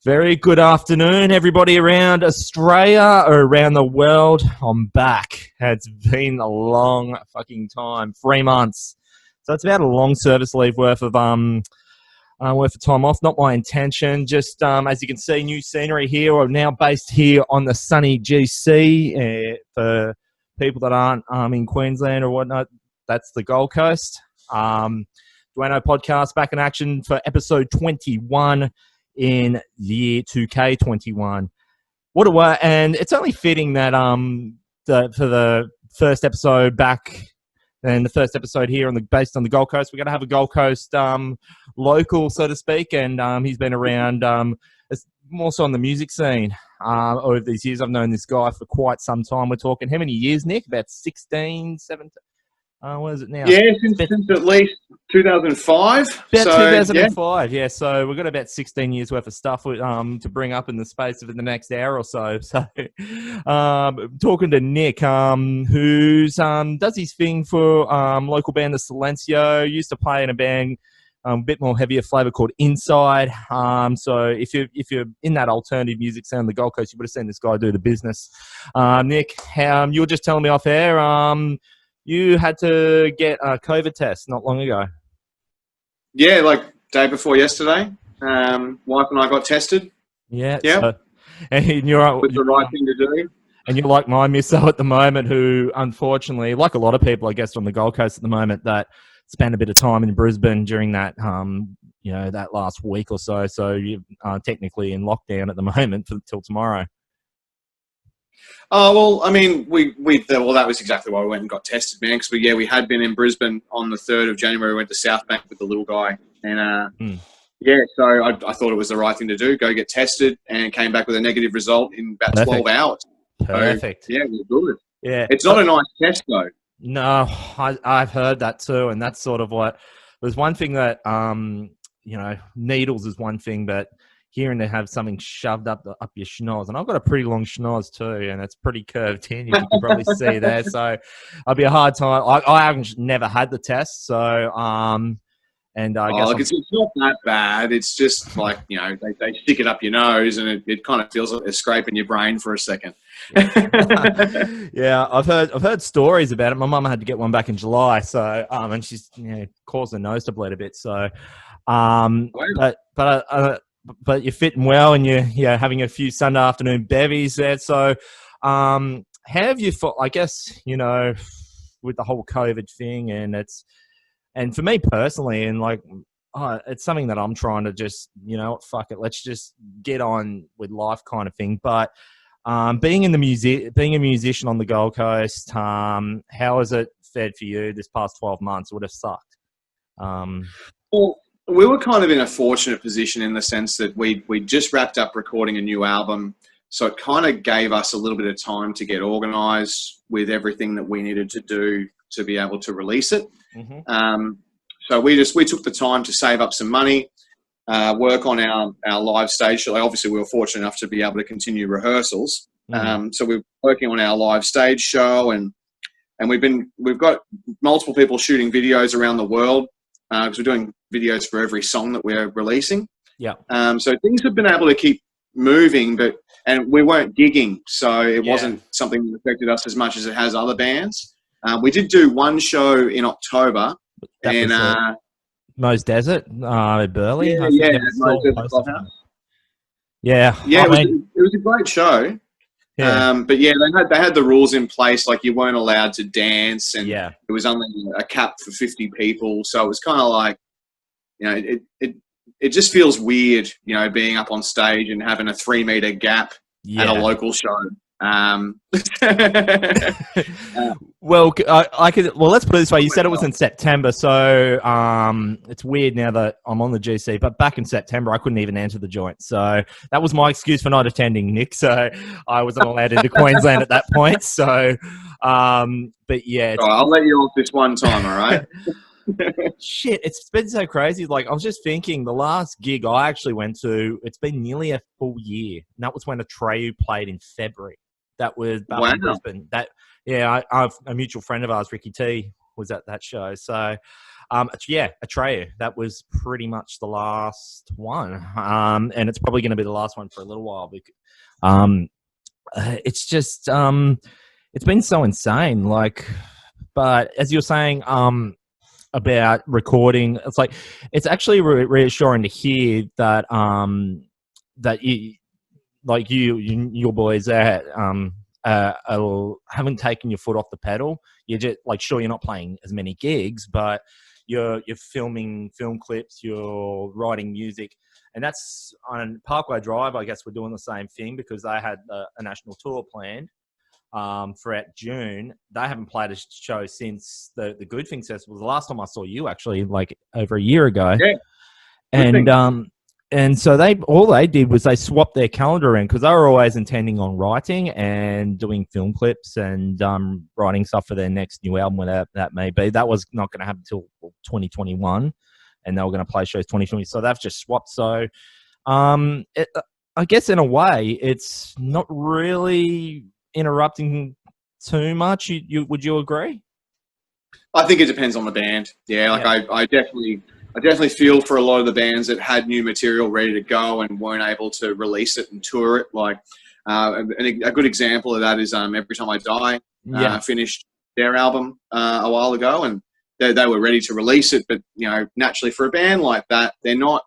Very good afternoon, everybody around Australia or around the world. I'm back. It's been a long fucking time, 3 months. So it's about a long service leave worth of time off. Not my intention. Just as you can see, new scenery here. We're now based here on the sunny GC. For people that aren't in Queensland or whatnot, that's the Gold Coast. DUANEO podcast back in action for episode 21. In year 2K21. And it's only fitting that for the first episode back and the first episode here based on the Gold Coast, we're going to have a Gold Coast local, so to speak, and he's been around more so on the music scene over these years. I've known this guy for quite some time. We're talking how many years, Nick? About 16, 17? What is it now? Yeah, since at least 2005. About 2005, yeah. So we've got about 16 years worth of stuff to bring up in the space of the next hour or so. So talking to Nick, who does his thing for local band, the Silenco. Used to play in a band a bit more heavier flavour called Inside. So if you're in that alternative music sound, the Gold Coast, you would have seen this guy do the business. Nick, you were just telling me off air, you had to get a COVID test not long ago. Yeah, like day before yesterday. Wife and I got tested. Yeah. Yeah. So, and you're with the right thing to do. And you're like my misso at the moment, who unfortunately, like a lot of people, I guess, on the Gold Coast at the moment, that spent a bit of time in Brisbane during that, that last week or so. So you're technically in lockdown at the moment till tomorrow. Oh, well, I mean, that was exactly why we went and got tested, man, because we had been in Brisbane on the 3rd of January. We went to South Bank with the little guy. And, so I thought it was the right thing to do, go get tested, and came back with a negative result in about 12 hours. Perfect. So, yeah, it was good. Yeah. It's not a nice test, though. No, I've heard that too, and that's sort of what... There's one thing that, needles is one thing, but... hearing to have something shoved up your schnoz. And I've got a pretty long schnoz too, and it's pretty curved in. You can probably see there. So I'll be a hard time. I haven't never had the test. So, and I guess it's not that bad. It's just like, they stick it up your nose and it kind of feels like they're scraping your brain for a second. Yeah, I've heard stories about it. My mum had to get one back in July. So, and she's, caused her nose to bleed a bit. So, but you're fitting well and you're having a few Sunday afternoon bevies there. So how have you thought, I guess, with the whole COVID thing, and for me personally, and it's something that I'm trying to just, fuck it, let's just get on with life kind of thing. But being a musician on the Gold Coast, how has it fared for you this past 12 months? It would have sucked. Well, we were kind of in a fortunate position in the sense that we just wrapped up recording a new album. So it kind of gave us a little bit of time to get organised with everything that we needed to do to be able to release it. Mm-hmm. So we took the time to save up some money, work on our live stage show. Obviously, we were fortunate enough to be able to continue rehearsals. Mm-hmm. So we're working on our live stage show, and we've got multiple people shooting videos around the world. Because we're doing videos for every song that we're releasing. Yeah. So things have been able to keep moving, and we weren't gigging, so it wasn't something that affected us as much as it has other bands. We did do one show in October, Mo's Desert, Burley. Yeah, Mo's Desert Clubhouse. Yeah. It was a great show. Yeah. But yeah, they had the rules in place, like you weren't allowed to dance, and it was only a cap for 50 people. So it was kind of like, it just feels weird, being up on stage and having a 3-meter gap at a local show. Well, let's put it this way. You said it was in September, so it's weird now that I'm on the GC, but back in September, I couldn't even enter the joint. So that was my excuse for not attending, Nick. So I wasn't allowed into Queensland at that point. So, but yeah. I'll let you off this one time, all right? Shit, it's been so crazy. Like, I was just thinking, the last gig I actually went to, it's been nearly a full year. And that was when Atreyu played in February. That was back in Brisbane. A mutual friend of ours, Ricky T, was at that show. So, Yeah, Atreyu. That was pretty much the last one, and it's probably going to be the last one for a little while. Because, it's just it's been so insane. Like, but as you're saying, about recording, it's like it's actually reassuring to hear that that you like your boys that haven't taken your foot off the pedal. You're just like, sure, you're not playing as many gigs, but you're filming film clips, you're writing music, and that's on Parkway Drive. I guess we're doing the same thing because they had a national tour planned throughout June. They haven't played a show since the Good Things Festival. The last time I saw you, actually, like over a year ago. Yeah. And so all they did was they swapped their calendar around because they were always intending on writing and doing film clips and writing stuff for their next new album, whatever that may be. That was not going to happen until 2021, and they were going to play shows 2020. So they've just swapped. So I guess in a way, it's not really interrupting too much. Would you agree? I think it depends on the band. Yeah, like yeah. I definitely feel for a lot of the bands that had new material ready to go and weren't able to release it and tour it. Like a good example of that is Every Time I Die. Finished their album a while ago, and they were ready to release it. But naturally, for a band like that, they're not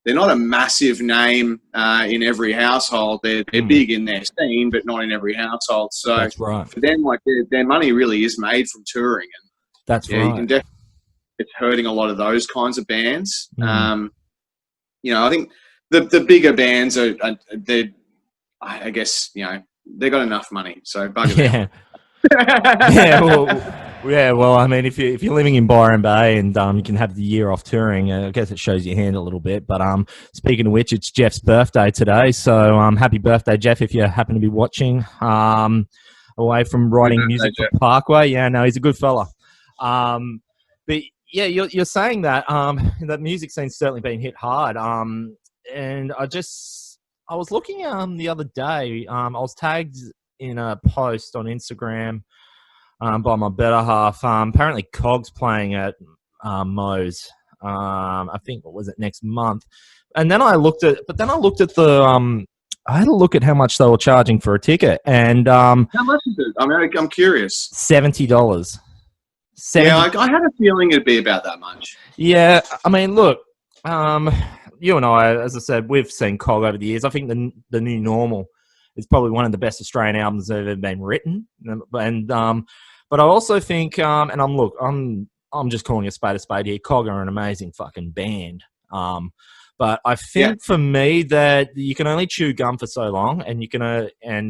a massive name in every household. They're big in their scene, but not in every household. So that's right. For them, like their money really is made from touring, and that's right. You can definitely. It's hurting a lot of those kinds of bands. I think the bigger bands I guess they got enough money, so bugger them. Well, I mean, if you're living in Byron Bay and you can have the year off touring, I guess it shows your hand a little bit. But speaking of which, it's Jeff's birthday today, so happy birthday, Jeff! If you happen to be watching, away from writing music for Parkway, he's a good fella. But yeah, you're saying that that music scene's certainly been hit hard. And I was looking the other day. I was tagged in a post on Instagram by my better half. Apparently, Cog's playing at Moe's. I think, what was it, next month? And then I looked at the. I had a look at how much they were charging for a ticket, and how much is it? I mean, I'm curious. $70. Yeah, I had a feeling it'd be about that much. Yeah, I mean, look, you and I, as I said, we've seen Cog over the years. I think the New Normal is probably one of the best Australian albums that have ever been written. And but I also think, and I'm just calling a spade here. Cog are an amazing fucking band. But I think for me that you can only chew gum for so long, and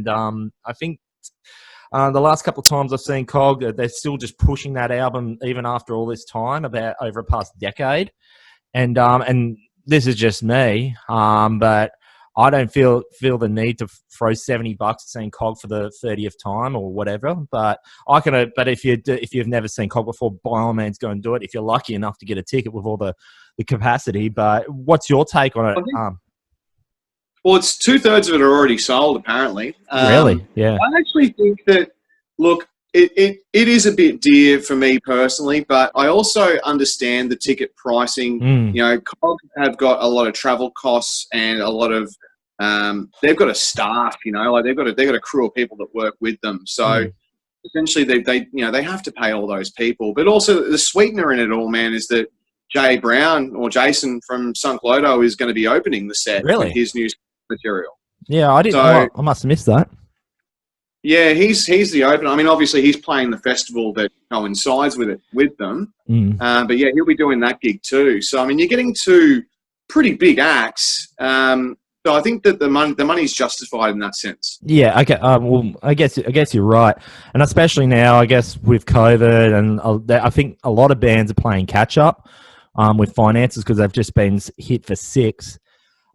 I think. The last couple of times I've seen Cog, they're still just pushing that album even after all this time, about over a past decade. And this is just me, but I don't feel the need to throw $70 at seeing Cog for the 30th time or whatever. But but if you've never seen Cog before, by all means go and do it if you're lucky enough to get a ticket with all the capacity. But what's your take on it? Well, it's 2/3 of it are already sold, apparently. Really? Yeah. I actually think that, look, it is a bit dear for me personally, but I also understand the ticket pricing. Cog have got a lot of travel costs and a lot of they've got a staff. Like they've got a crew of people that work with them. So essentially, they have to pay all those people. But also the sweetener in it all, man, is that Jason from Sunk Loto is going to be opening the set with his new material. Yeah, I didn't. I must have missed that. Yeah, he's the opener. I mean, obviously he's playing the festival that coincides with them. But yeah, he'll be doing that gig too. So I mean, you're getting two pretty big acts. So I think that the money's justified in that sense. Yeah. Okay. Well, I guess you're right, and especially now, I guess with COVID, and I think a lot of bands are playing catch up with finances because they've just been hit for six.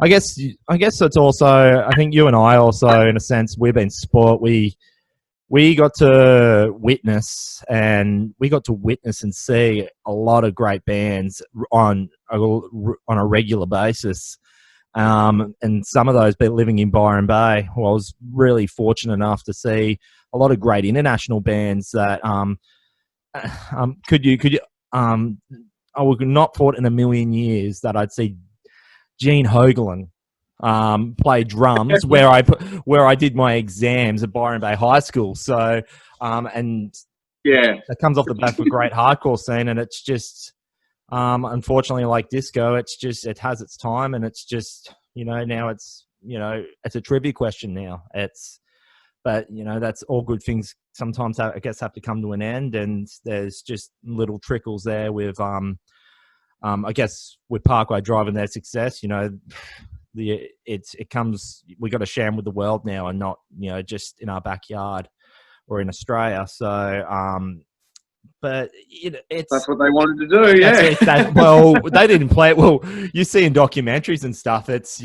I guess it's also, I think you and I also, in a sense, we've been sport. We got to witness and see a lot of great bands on a regular basis. And some of those living in Byron Bay. Well, I was really fortunate enough to see a lot of great international bands that I would not thought in a million years that I'd see Gene Hoglan play drums where I did my exams at Byron Bay High School. So, and it comes off the back of a great hardcore scene, and it's just, unfortunately, like disco, it has its time, and it's just, now it's a trivia question now. But that's all good things. Sometimes I guess have to come to an end, and there's just little trickles there with, I guess with Parkway Drive and their success. It comes. We got to share with the world now, and not just in our backyard or in Australia. So, but that's what they wanted to do. Yeah. Well, they didn't play it. Well, you see in documentaries and stuff, it's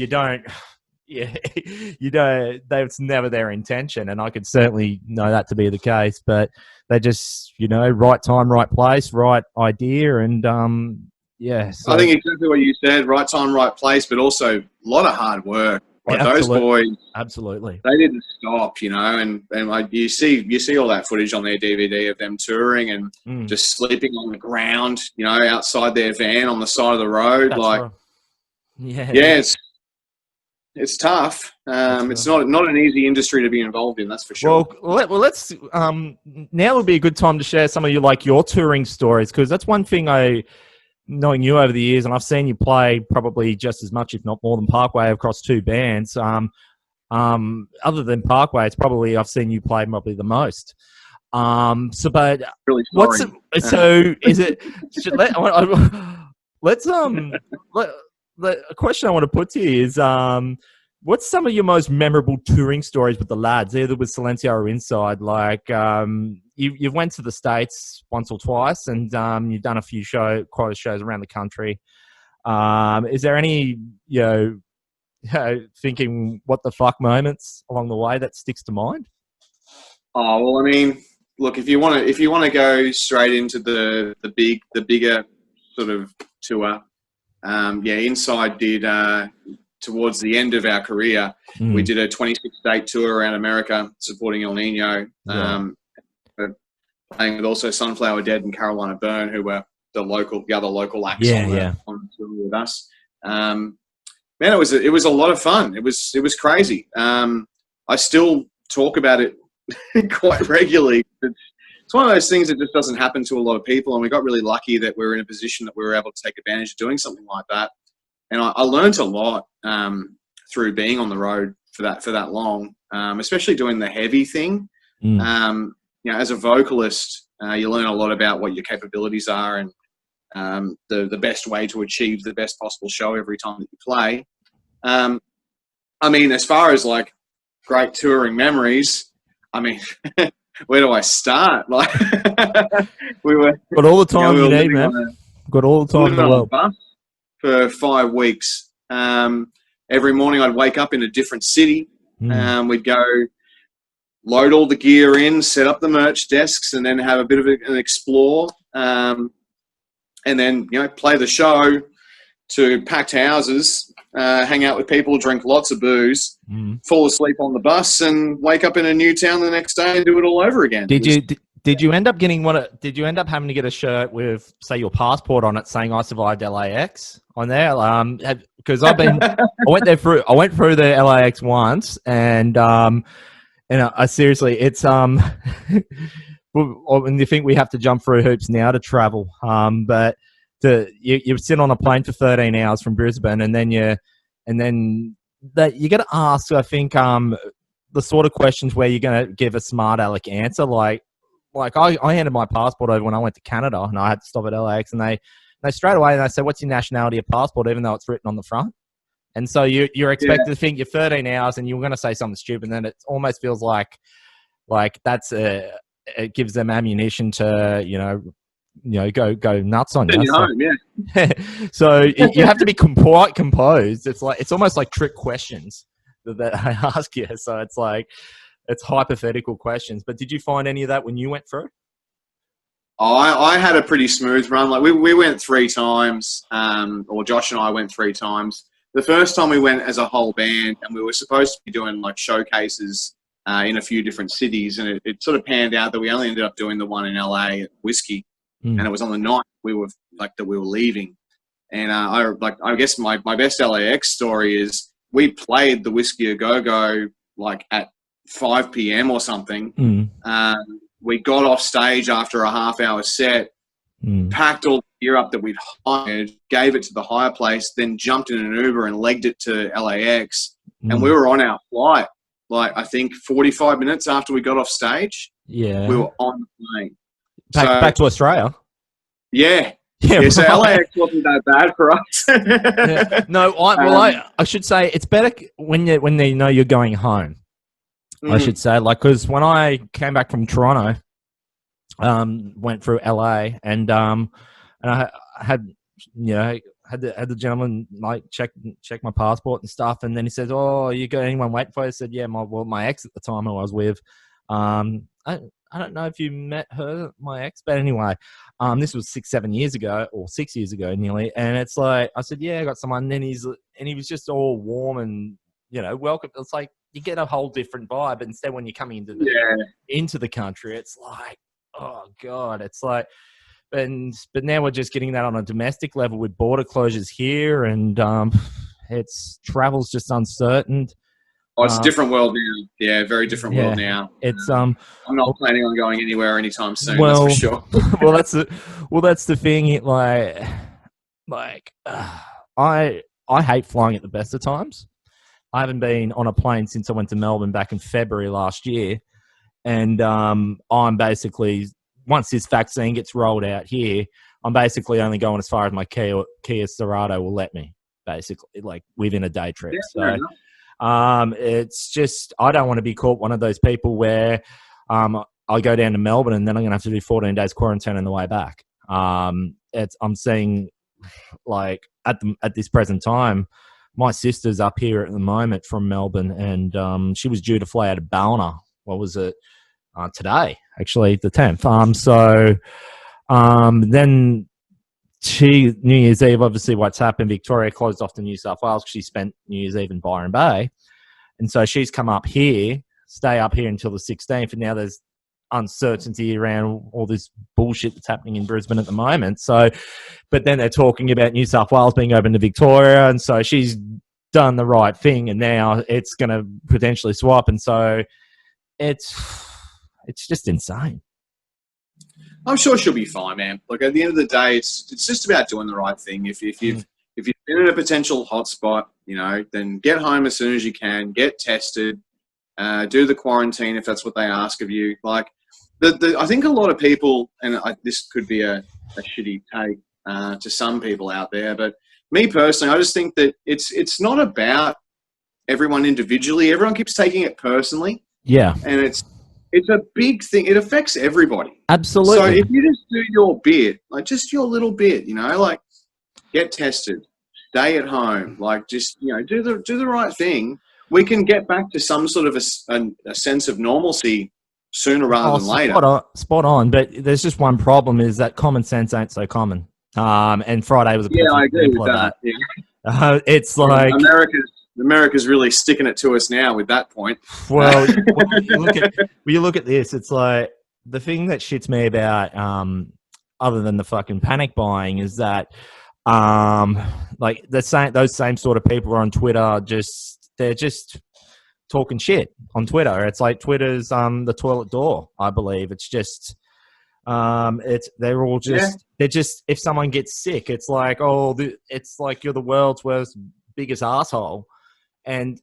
never their intention, and I could certainly know that to be the case. But they just, right time, right place, right idea, and so. I think exactly what you said: right time, right place, but also a lot of hard work. Like those boys, absolutely, they didn't stop, and like you see all that footage on their DVD of them touring and just sleeping on the ground, outside their van on the side of the road. That's like, right. It's tough. It's not an easy industry to be involved in. That's for sure. Well, let's now would be a good time to share some of your touring stories, because that's one thing knowing you over the years, and I've seen you play probably just as much, if not more, than Parkway across two bands. Other than Parkway, it's probably I've seen you play probably the most. But really sorry. So is it? The question I want to put to you is, what's some of your most memorable touring stories with the lads, either with Silenco or inside? Like, you've went to the States once or twice, and you've done a few quite a shows around the country. Is there any, thinking what the fuck moments along the way that sticks to mind? Oh, well, I mean, look, if you want to go straight into the bigger sort of tour. Inside did towards the end of our career, we did a 26-state tour around America supporting El Nino, playing with also Sunflower Dead and Carolina Burn, who were the other local acts on the tour with us. Man, it was a lot of fun. It was crazy. I still talk about it quite regularly. It's one of those things that just doesn't happen to a lot of people, and we got really lucky that we were in a position that we were able to take advantage of doing something like that. And I learned a lot through being on the road for that long, especially doing the heavy thing. As a vocalist, you learn a lot about what your capabilities are and the best way to achieve the best possible show every time that you play. I mean, as far as like great touring memories, I mean. Where do I start? Like, we were got all the time you need, man. Got all the time in the world. Bus for 5 weeks. Every morning I'd wake up in a different city. We'd go load all the gear in, set up the merch desks, and then have a bit of an explore. And then play the show to packed houses, hang out with people, drink lots of booze, fall asleep on the bus, and wake up in a new town the next day and do it all over again. Did you end up getting Did you end up having to get a shirt with, say, your passport on it saying "I survived LAX" on there? Because I went through the LAX once, and I seriously, it's when you think we have to jump through hoops now to travel, but. You sit on a plane for 13 hours from Brisbane, and then you got to ask, I think, the sort of questions where you're going to give a smart aleck answer. Like I handed my passport over when I went to Canada, and I had to stop at LAX, and they straight away they said, "What's your nationality of passport?" Even though it's written on the front. And so you're expected to think you're 13 hours, and you're going to say something stupid, and then it almost feels like that's it gives them ammunition to go nuts on you. So you have to be quite composed. It's almost like trick questions that I ask you. So it's hypothetical questions. But did you find any of that when you went through? Oh, I had a pretty smooth run. Like we went 3 times, or Josh and I went 3 times. The first time we went as a whole band, and we were supposed to be doing like showcases in a few different cities, and it sort of panned out that we only ended up doing the one in LA at Whiskey. and it was on the night we were leaving. And I guess my best LAX story is we played the Whiskey A Go Go like at 5 p.m. or something. We got off stage after a half-hour set, packed all the gear up that we'd hired, gave it to the hire place, then jumped in an Uber and legged it to LAX. And we were on our flight, like I think 45 minutes after we got off stage. Yeah. We were on the plane. Back to Australia. Yeah. Yeah, Yeah, so right. LAX wasn't that bad for us. Yeah. No, I should say it's better when they know you're going home. I should say, like, because when I came back from Toronto, went through LA, and I had, you know, had the gentleman like check my passport and stuff, and then he says, "Oh, you got anyone waiting for you?" I said, "Yeah, my ex at the time who I was with." I don't know if you met her, my ex, but anyway, this was 6 years ago nearly, and it's like I said, "Yeah, I got someone," and he was just all warm and, you know, welcome. It's like you get a whole different vibe. But instead, when you're coming into the country, it's like, oh god, it's like, but now we're just getting that on a domestic level with border closures here, and it's travel's just uncertain. Oh, it's a different world now. Yeah, very different world now. It's I'm not planning on going anywhere anytime soon. Well, that's for sure. that's the thing. I hate flying at the best of times. I haven't been on a plane since I went to Melbourne back in February last year, and I'm basically, once this vaccine gets rolled out here, I'm basically only going as far as my Kia Cerato will let me, basically, like within a day trip. Yeah, so. It's just, I don't want to be caught one of those people where I go down to Melbourne and then I'm going to have to do 14 days quarantine on the way back. I'm seeing, like, at this present time, my sister's up here at the moment from Melbourne, and she was due to fly out of Ballina. What was it? Today, actually, the 10th. Then New Year's Eve, obviously what's happened, Victoria closed off to New South Wales because she spent New Year's Eve in Byron Bay. And so she's come up here, stay up here until the 16th. And now there's uncertainty around all this bullshit that's happening in Brisbane at the moment. So, but then they're talking about New South Wales being open to Victoria. And so she's done the right thing. And now it's going to potentially swap. And so it's just insane. I'm sure she'll be fine, man. Look, at the end of the day, it's just about doing the right thing. If you've been in a potential hotspot, you know, then get home as soon as you can, get tested, do the quarantine if that's what they ask of you. Like, I think a lot of people, and this could be a shitty take to some people out there, but me personally, I just think that it's not about everyone individually. Everyone keeps taking it personally. Yeah, and it's a big thing. It affects everybody. Absolutely. So if you just do your bit, like just your little bit, you know, like get tested, stay at home, like just, you know, do the right thing. We can get back to some sort of a sense of normalcy sooner rather than later. Spot on. But there's just one problem, is that common sense ain't so common. And Friday was a perfect example of that. Yeah. It's like America's really sticking it to us now with that point. Well, you look at this, it's like the thing that shits me about, other than the fucking panic buying, is that like those same sort of people are on Twitter. They're just talking shit on Twitter. It's like Twitter's the toilet door, I believe. It's just they're all just they're just, if someone gets sick, it's like, it's like you're the world's biggest asshole. And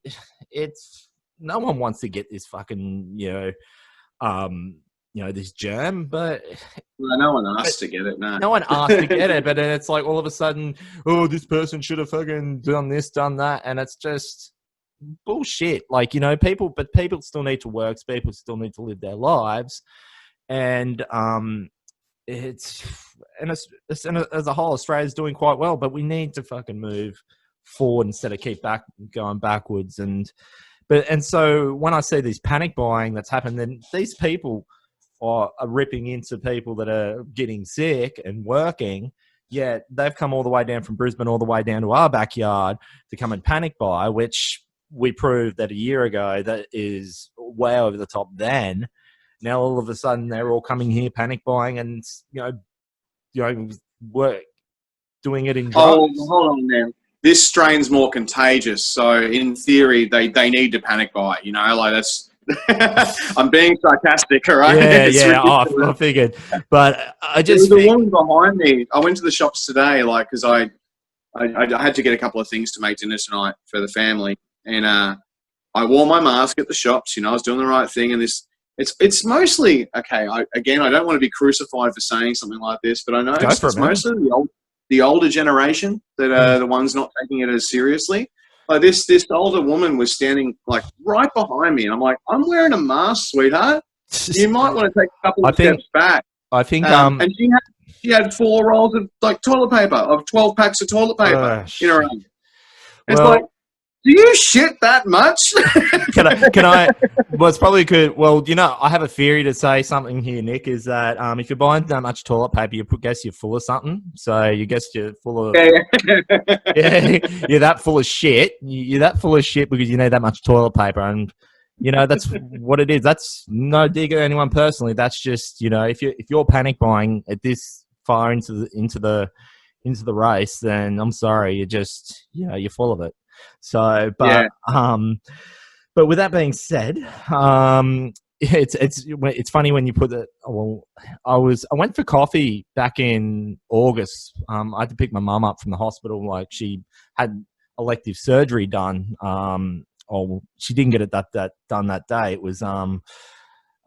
it's, no one wants to get this fucking, this germ, but no one asked to get it. No one asked to get it, but then it's like all of a sudden, this person should have fucking done this, done that, and it's just bullshit. Like, people still need to work, people still need to live their lives, and as a whole, Australia's doing quite well, but we need to fucking move forward instead of keep going backwards. And so when I see this panic buying that's happened, then these people are ripping into people that are getting sick and working, yet they've come all the way down from Brisbane all the way down to our backyard to come and panic buy, which we proved that a year ago that is way over the top then. Now all of a sudden they're all coming here panic buying and work doing it in Oh, droves. hold on, man. This strain's more contagious, so in theory, they need to panic buy. You know, like that's. I'm being sarcastic, all right? Yeah, It's yeah. ridiculous. I figured, but I There just was a think woman behind me. I went to the shops today, like, because I had to get a couple of things to make dinner tonight for the family, and I wore my mask at the shops. You know, I was doing the right thing, and it's mostly okay. I don't want to be crucified for saying something like this, but I go noticed for it, it's man. mostly the older generation that are the ones not taking it as seriously. Like this older woman was standing like right behind me, and I'm like, I'm wearing a mask, sweetheart. You might want to take a couple I of think steps back. I think And she had 4 rolls of like toilet paper, of 12 packs of toilet paper in her shit. own. It's like, Well, do you shit that much? can I? Well, it's probably good. Well, I have a theory to say something here, Nick. Is that if you're buying that much toilet paper, guess you're full of something. So you guess you're full of yeah, you're that full of shit. You're that full of shit because you need that much toilet paper, and that's what it is. That's no dig at anyone personally. That's just if you're panic buying at this far into the race, then I'm sorry, you're just you're full of it. So, Yeah. but with that being said, it's funny when you put it. Well, I went for coffee back in August. I had to pick my mum up from the hospital. Like she had elective surgery done. Or she didn't get it done that day. It was and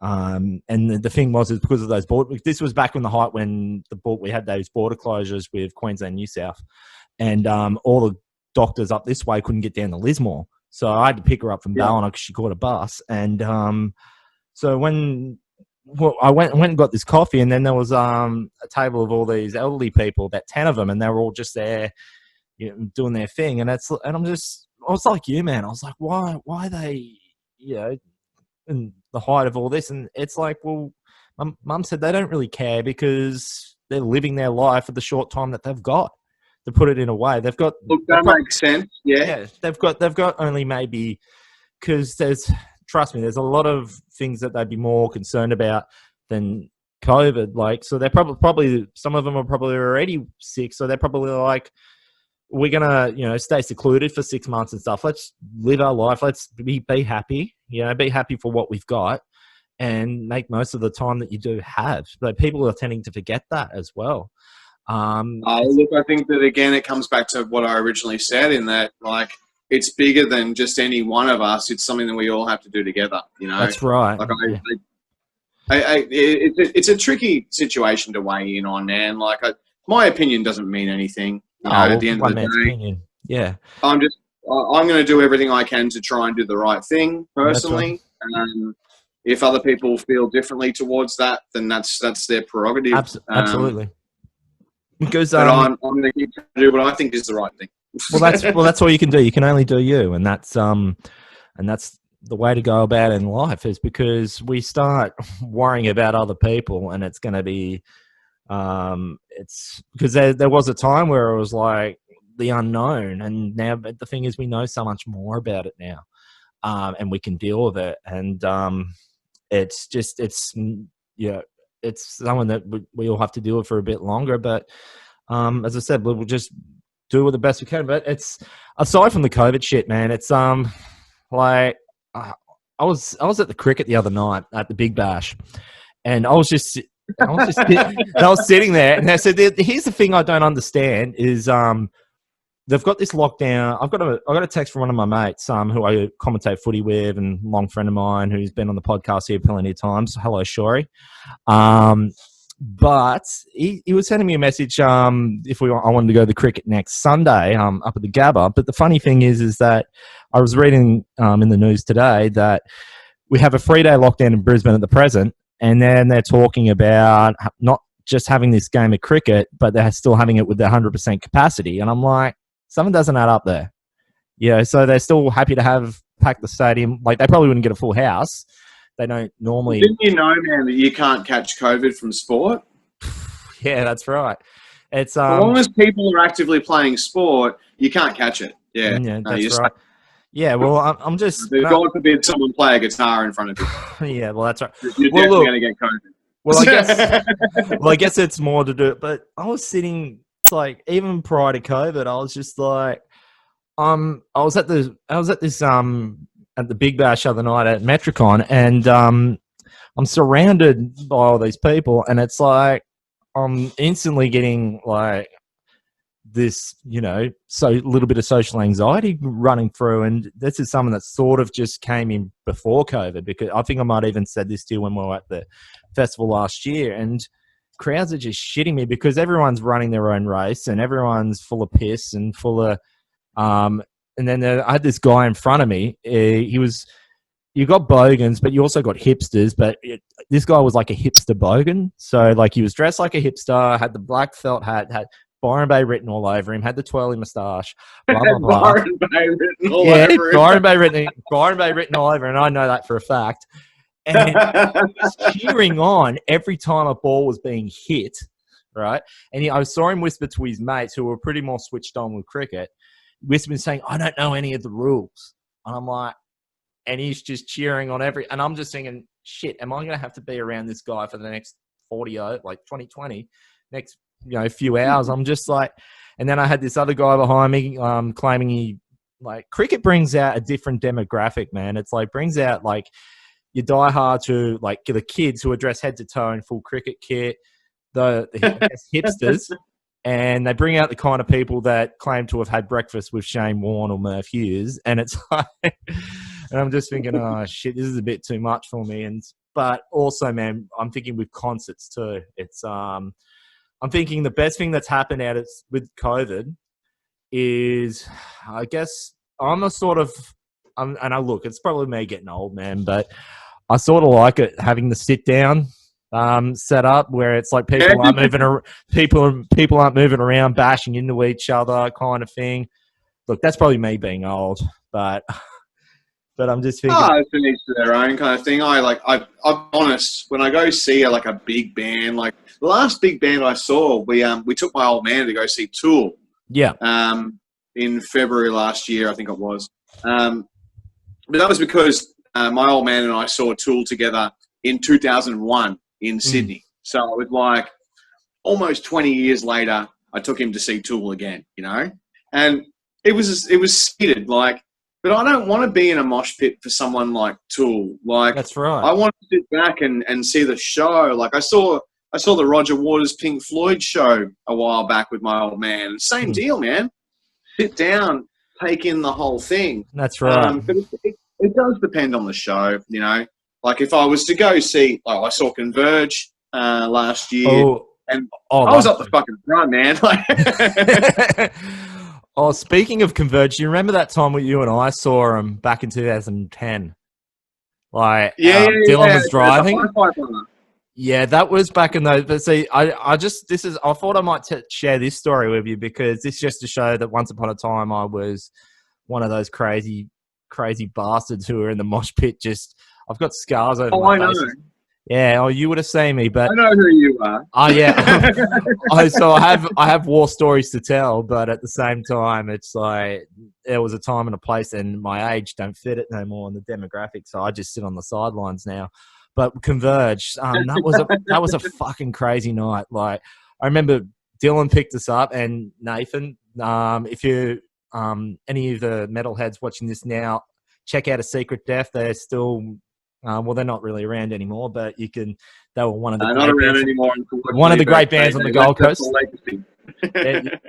the thing was, is because of those border. This was back in the height when we had those border closures with Queensland, New South, and all the doctors up this way couldn't get down to Lismore. So I had to pick her up from Ballina because she caught a bus. And so I went and got this coffee, and then there was a table of all these elderly people, about 10 of them, and they were all just there, doing their thing. And I was like you, man. I was like, why are they, in the height of all this? And it's like, well, my mum said they don't really care because they're living their life for the short time that they've got. To put it in a way, that makes sense. Yeah, they've got only maybe, because trust me, there's a lot of things that they'd be more concerned about than COVID. Like, so they're probably some of them are probably already sick, so they're probably like, we're gonna stay secluded for 6 months and stuff. Let's live our life. Let's be happy. Be happy for what we've got, and make most of the time that you do have. But people are tending to forget that as well. Look, I think that again, it comes back to what I originally said, in that like it's bigger than just any one of us. It's something that we all have to do together. That's right. Like it's a tricky situation to weigh in on, man. Like my opinion doesn't mean anything. At the end of the day, opinion. Yeah, I'm going to do everything I can to try and do the right thing personally. Right. If other people feel differently towards that, then that's their prerogative. Absolutely. Because but I'm going to keep trying to do what I think is the right thing. that's all you can do. You can only do you, and that's the way to go about it in life. Is because we start worrying about other people, and it's going to be it's because there was a time where it was like the unknown, and now the thing is we know so much more about it now, and we can deal with it, and it's someone that we all have to deal with for a bit longer. But as I said, we'll just do the best we can. But it's, aside from the COVID shit, man, it's like I was at the cricket the other night at the Big Bash, and I was sitting there, and I said, here's the thing I don't understand is they've got this lockdown. I got a text from one of my mates, who I commentate footy with, and long friend of mine who's been on the podcast here plenty of times. Hello, Shori. But he was sending me a message if I wanted to go to the cricket next Sunday up at the Gabba. But the funny thing is that I was reading in the news today that we have a 3-day lockdown in Brisbane at the present, and then they're talking about not just having this game of cricket, but they're still having it with their 100% capacity. And I'm like, something doesn't add up there. So they're still happy to pack the stadium. Like, they probably wouldn't get a full house. They don't normally. Didn't you know, man, that you can't catch COVID from sport? Yeah, that's right. It's as long as people are actively playing sport, you can't catch it. Yeah, that's right. Yeah, well, I'm just. God forbid someone play a guitar in front of you. Yeah, well, that's right. You're definitely going to get COVID. Well, I guess it's more to do. But I was sitting, it's like, even prior to COVID, I was just like, I was at this at the Big Bash the other night at Metricon, and I'm surrounded by all these people, and it's like I'm instantly getting like this, so little bit of social anxiety running through. And this is something that sort of just came in before COVID, because I think I might even said this to you when we were at the festival last year, and crowds are just shitting me because everyone's running their own race and everyone's full of piss and full of, and then I had this guy in front of me. You got bogans, but you also got hipsters. But this guy was like a hipster bogan. So like he was dressed like a hipster, had the black felt hat, had Byron Bay written all over him, had the twirly moustache, blah, blah, blah. Byron Bay written all over him. Byron Bay written all over, and I know that for a fact. And he was cheering on every time a ball was being hit, right? And I saw him whisper to his mates who were pretty more switched on with cricket, whispering saying, I don't know any of the rules. And I'm like, and he's just cheering on and I'm just thinking, shit, am I going to have to be around this guy for the next 2020, next, few hours? I'm just like, and then I had this other guy behind me claiming he, like, cricket brings out a different demographic, man. It's like, brings out like your diehards who, like, the kids who are dressed head to toe in full cricket kit, the hipsters, and they bring out the kind of people that claim to have had breakfast with Shane Warne or Murph Hughes. And it's like, and I'm just thinking, oh shit, this is a bit too much for me. But also, man, I'm thinking with concerts too. It's, I'm thinking the best thing that's happened with COVID is, I guess, and look, it's probably me getting old, man, but I sort of like it having the sit down set up where it's like people aren't moving around, bashing into each other, kind of thing. Look, that's probably me being old, but I'm just thinking. Oh, it's an each to their own kind of thing. I'm honest. When I go see a big band, like the last big band I saw, we took my old man to go see Tool. Yeah. In February last year, I think it was. But that was because my old man and I saw Tool together in 2001 in Sydney. So it was like almost 20 years later, I took him to see Tool again, and it was seated like. But I don't want to be in a mosh pit for someone like Tool. Like, that's right. I want to sit back and see the show. Like I saw the Roger Waters Pink Floyd show a while back with my old man. Same deal, man. Sit down, take in the whole thing. That's right. But it does depend on the show, Like if I was to go see, I saw Converge last year, and I was up the fucking front, man. Oh, speaking of Converge, do you remember that time when you and I saw him back in 2010? Like, Dylan was driving. Yeah, that was back in those. But see, I thought I might share this story with you because this just to show that once upon a time I was one of those crazy bastards who were in the mosh pit. I've got scars over my face. I know. Yeah, you would have seen me, but I know who you are. Oh yeah, so I have war stories to tell, but at the same time, it's like there was a time and a place, and my age don't fit it no more in the demographic, so I just sit on the sidelines now. But Converge, that was a fucking crazy night. Like I remember Dylan picked us up, and Nathan. If you any of the metalheads watching this now, check out A Secret Death. They're still. They're not really around anymore, but you can. They were one of the not around anymore. One of the great bands on the Gold Coast.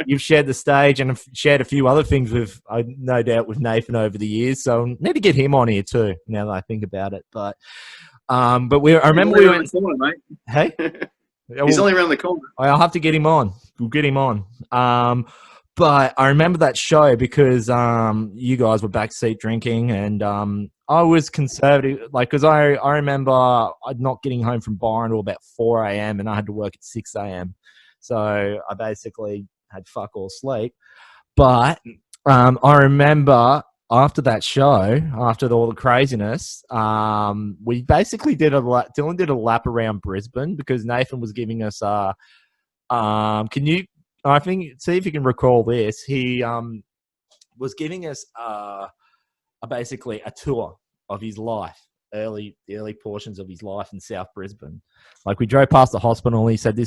You've shared the stage and shared a few other things with, no doubt, with Nathan over the years. So need to get him on here too. Now that I think about it, but I remember we went. Corner, mate. Hey, he's only around the corner. I'll have to get him on. We'll get him on. But I remember that show because you guys were backseat drinking, and I was conservative, because I remember not getting home from Byron until about 4 a.m. and I had to work at 6 a.m. So I basically had fuck all sleep. But I remember after that show, after all the craziness, we basically Dylan did a lap around Brisbane because Nathan was giving us see if you can recall this. He was giving us basically a tour of his life the early portions of his life in South Brisbane. Like we drove past the hospital, and he said,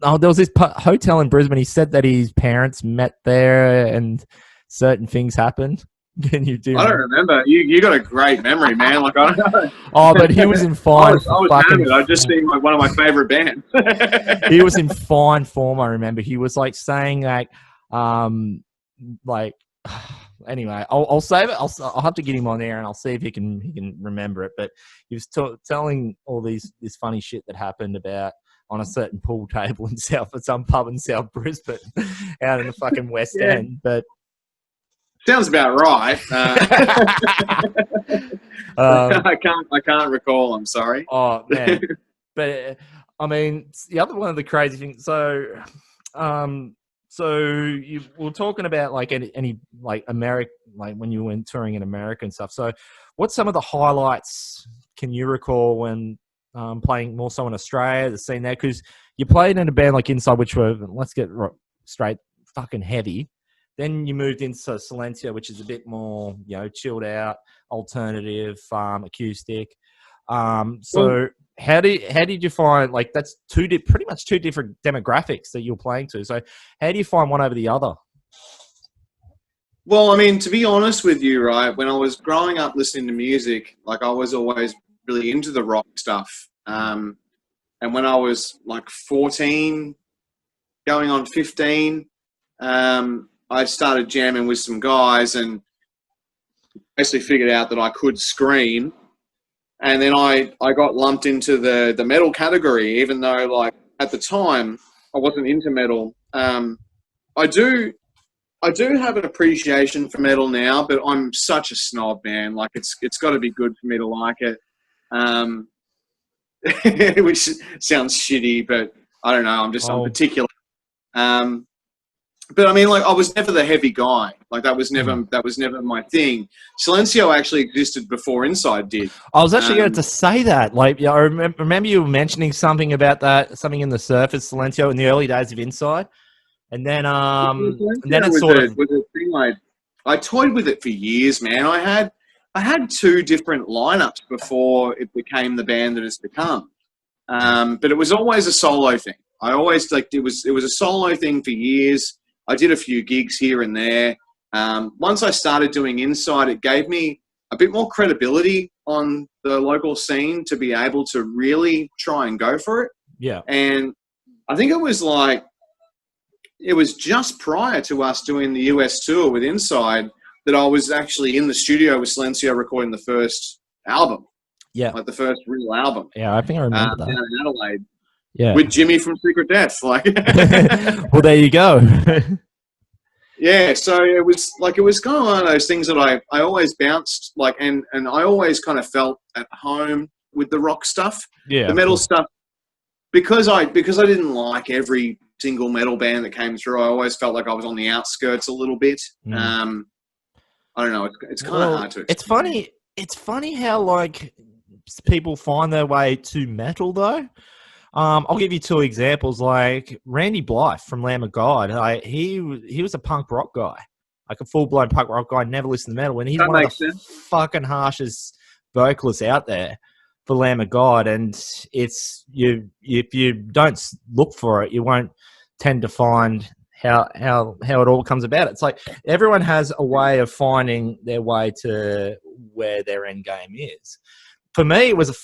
oh, there was this hotel in Brisbane. He said that his parents met there, and certain things happened. Can you do? I don't remember. You got a great memory, man. Like I don't know. Oh, but he was in fine. I was hammered. I just seen like one of my favorite bands. He was in fine form. I remember he was like saying like, like. Anyway, I'll save it. I'll have to get him on there, and I'll see if he can remember it. But he was telling all this funny shit that happened about on a certain pool table in some pub in South Brisbane, out in the fucking West End. But sounds about right. I can't recall. I'm sorry. Oh man, but I mean, the other one of the crazy things. So you were talking about like any like America, like when you went touring in America and stuff. So, what's some of the highlights can you recall when playing more so in Australia, the scene there? Because you played in a band like Inside, which were, let's get straight, fucking heavy. Then you moved into Silenco, which is a bit more, chilled out, alternative, acoustic. How did you find, like, that's pretty much two different demographics that you're playing to? So how do you find one over the other? Well, I mean, to be honest with you, right, when I was growing up listening to music, like I was always really into the rock stuff. And when I was like 14, going on 15, I started jamming with some guys and basically figured out that I could scream. And then I got lumped into the metal category, even though, like, at the time I wasn't into metal. I do have an appreciation for metal now, but I'm such a snob, man. Like, it's got to be good for me to like it, which sounds shitty, but I don't know. I'm particular. But I mean, like, I was never the heavy guy. Like, that was never my thing. Silencio actually existed before Inside did. I was actually going to say that. Like, I remember you mentioning something about that, something in the surface, Silencio, in the early days of Inside, and then it sort of was a thing. I toyed with it for years, man. I had two different lineups before it became the band that it's become, but it was always a solo thing. I always it was a solo thing for years. I did a few gigs here and there. Once I started doing Inside, it gave me a bit more credibility on the local scene to be able to really try and go for it. Yeah. And I think it was just prior to us doing the US tour with Inside that I was actually in the studio with Silencio recording the first album. Yeah. Like the first real album. Yeah, I think I remember that. Down in Adelaide. Yeah. With Jimmy from Secret Death. Like well, there you go. Yeah, so it was kind of one of those things that I always bounced, like, and I always kind of felt at home with the rock stuff. Yeah. The metal stuff, because I didn't like every single metal band that came through. I always felt like I was on the outskirts a little bit. I don't know. It's kind of hard to explain. It's funny how, like, people find their way to metal, though. I'll give you two examples. Like Randy Blythe from Lamb of God. He was a punk rock guy, like a full blown punk rock guy. Never listened to metal, and he's one of the fucking harshest vocalists out there for Lamb of God. And it's if you don't look for it, you won't tend to find how it all comes about. It's like everyone has a way of finding their way to where their end game is. For me, it was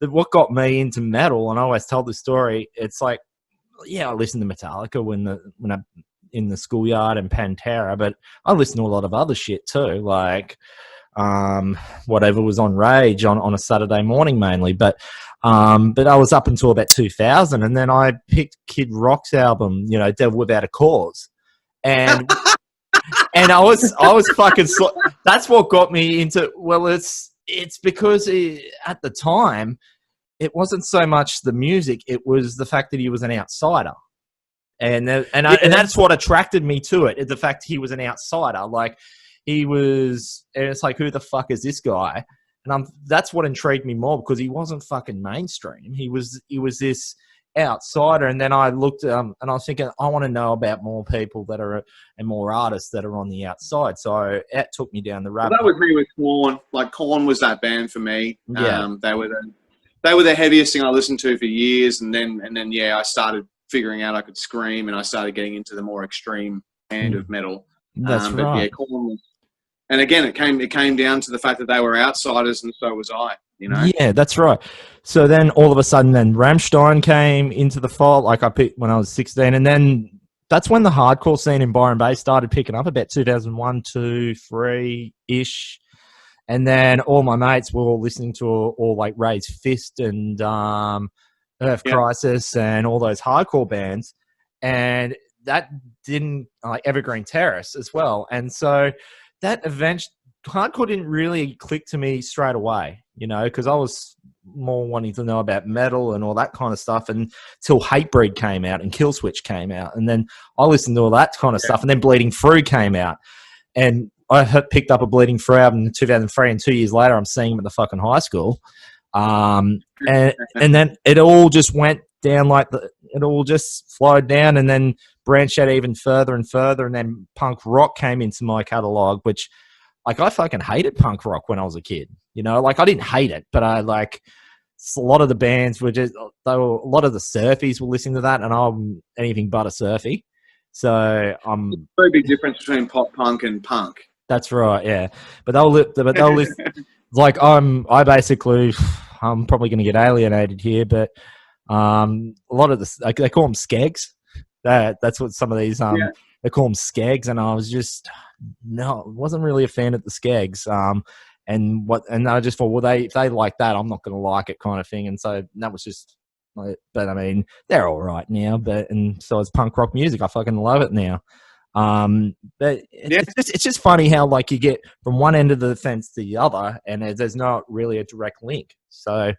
what got me into metal, and I always tell this story. It's like, yeah, I listened to Metallica when I'm in the schoolyard and Pantera, but I listened to a lot of other shit too, like whatever was on Rage on a Saturday morning mainly. But I was up until about 2000, and then I picked Kid Rock's album, Devil Without a Cause, and and I was fucking. That's what got me into. Well, it's because at the time, it wasn't so much the music; it was the fact that he was an outsider, and that's what attracted me to it. The fact he was an outsider, like he was, and it's like, who the fuck is this guy? And that's what intrigued me more, because he wasn't fucking mainstream. He was this outsider, and then I looked and I was thinking, I want to know about more people that are and more artists that are on the outside. So it took me down the Well, rabbit. that was me with Korn. Like Korn was that band for me. Yeah. They were the heaviest thing I listened to for years, and then yeah, I started figuring out I could scream, and I started getting into the more extreme end of metal. That's But right. yeah, Korn was, and again, it came down to the fact that they were outsiders, and so was I. You know. Yeah, that's right. So then all of a sudden, then Rammstein came into the fold. Like I picked when I was 16, and then that's when the hardcore scene in Byron Bay started picking up, about 2001, 2, 3 ish. And then all my mates were all listening to all like Raised Fist and Earth Crisis and all those hardcore bands, and that didn't like Evergreen Terrace as well. And so that event, hardcore didn't really click to me straight away, you know, because I was more wanting to know about metal and all that kind of stuff until Hatebreed came out and Killswitch came out, and then I listened to all that kind of stuff, and then Bleeding Through came out, and I picked up a Bleeding Through album in 2003, and 2 years later I'm seeing him at the fucking high school, and then it all just went down it all just flowed down, and then branched out even further and further, and then punk rock came into my catalogue, which like I fucking hated punk rock when I was a kid, you know, like I didn't hate it, but I like a lot of the bands were just, a lot of the surfies were listening to that, and I'm anything but a surfy. So very big difference between pop punk and punk. That's right, yeah. But they'll like I'm probably going to get alienated here, but a lot of they call them skegs. That's what some of these they call them skegs, and I was just wasn't really a fan of the skegs. And I just thought, well, if they like that, I'm not going to like it, kind of thing. And so that was just. But I mean, they're all right now. And so it's punk rock music. I fucking love it now. But it's just funny how like you get from one end of the fence to the other, and there's not really a direct link. So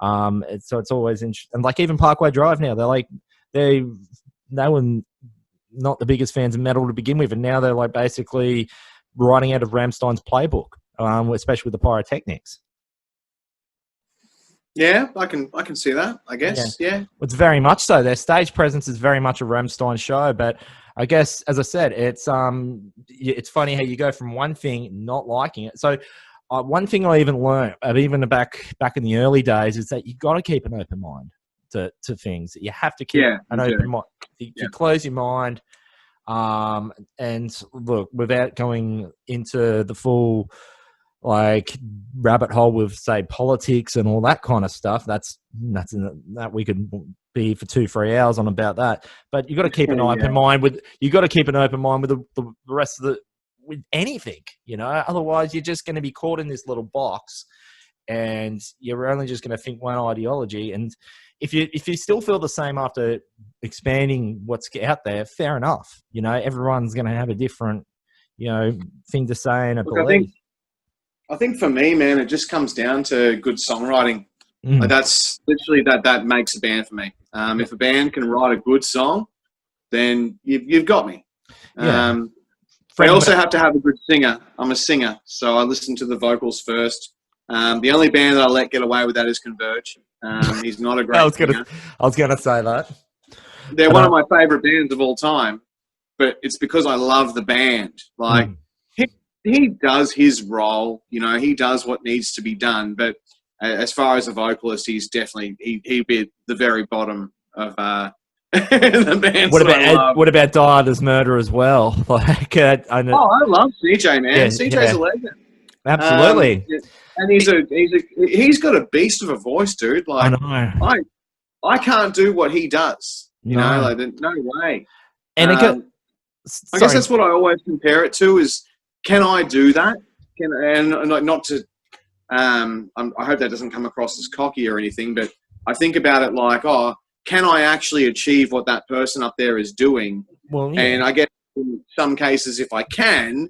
it's always interesting. And like even Parkway Drive now, they were not the biggest fans of metal to begin with, and now they're like basically writing out of Rammstein's playbook, especially with the pyrotechnics. Yeah, I can see that, I guess. Yeah. It's very much so. Their stage presence is very much a Rammstein show, but I guess, as I said, it's funny how you go from one thing not liking it. So one thing I even learned, even back in the early days, is that you got to keep an open mind to things. You have to keep an open mind. You close your mind, and look, without going into the full like rabbit hole with say politics and all that kind of stuff, that we could be for 2-3 hours on about that. But you got to keep an open mind with the rest of with anything, you know. Otherwise you're just going to be caught in this little box, and you're only just going to think one ideology. And if you still feel the same after expanding what's out there, fair enough, you know. Everyone's going to have a different, you know, thing to say and a belief. I think for me, man, it just comes down to good songwriting. Like that's literally that makes a band for me. If a band can write a good song, then you've got me. They also have to have a good singer. I'm a singer, so I listen to the vocals first. The only band that I let get away with that is Converge. He's not a great singer. I was gonna say that. They're one of my favorite bands of all time, but it's because I love the band. Like. He does his role, you know, he does what needs to be done. But as far as a vocalist, he's definitely, he'd be at the very bottom of the band. What about Die As Murder as well? Like, I know. Oh, I love CJ, man. CJ's a legend. Absolutely. And he's got a beast of a voice, dude. Like, I can't do what he does. You know, like, no way. And I guess that's what I always compare it to is, can I do that? Not to. I hope that doesn't come across as cocky or anything, but I think about it like, can I actually achieve what that person up there is doing? Well, yeah. And I guess in some cases, if I can,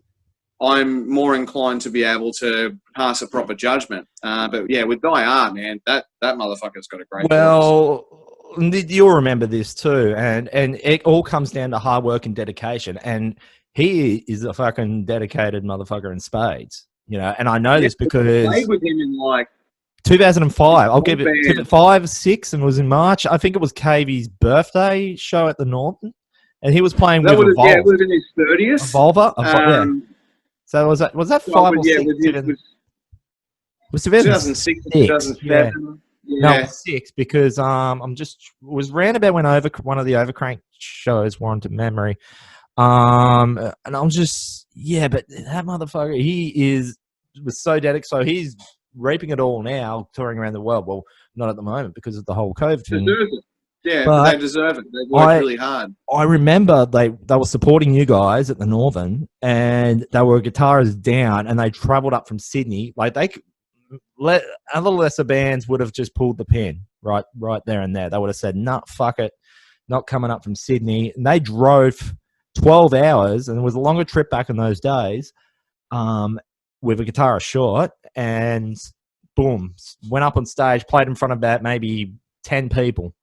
I'm more inclined to be able to pass a proper judgment. But yeah, with Die Hard, man, that motherfucker's got a great voice. You'll remember this too, and it all comes down to hard work and dedication, and he is a fucking dedicated motherfucker in spades, you know. And I know this because I played with him in like 2005. I'll give it band. 5, 6, and it was in March. I think it was KV's birthday show at the Norton, and he was playing That with would have, yeah, it Evolve. would have been his 30th. Yeah. So was that Well, 5 or yeah, 6? it was Was 2006 or 2006? Yeah. 2007. No, it Yeah. was 6 because it was round about when one of the Overcrank shows warranted to memory. And I'm just but that motherfucker, was so dedicated. So he's reaping it all now, touring around the world. Well, not at the moment because of the whole COVID thing. Deserve it. Yeah, but But they deserve it. They've worked really hard. I remember they were supporting you guys at the Northern, and they were guitarists down, and they travelled up from Sydney. Like other lesser bands would have just pulled the pin right there and there. They would have said, "Nah, fuck it, not coming up from Sydney." And they drove 12 hours, and it was a longer trip back in those days, with a guitarist short, and boom, went up on stage, played in front of about maybe 10 people.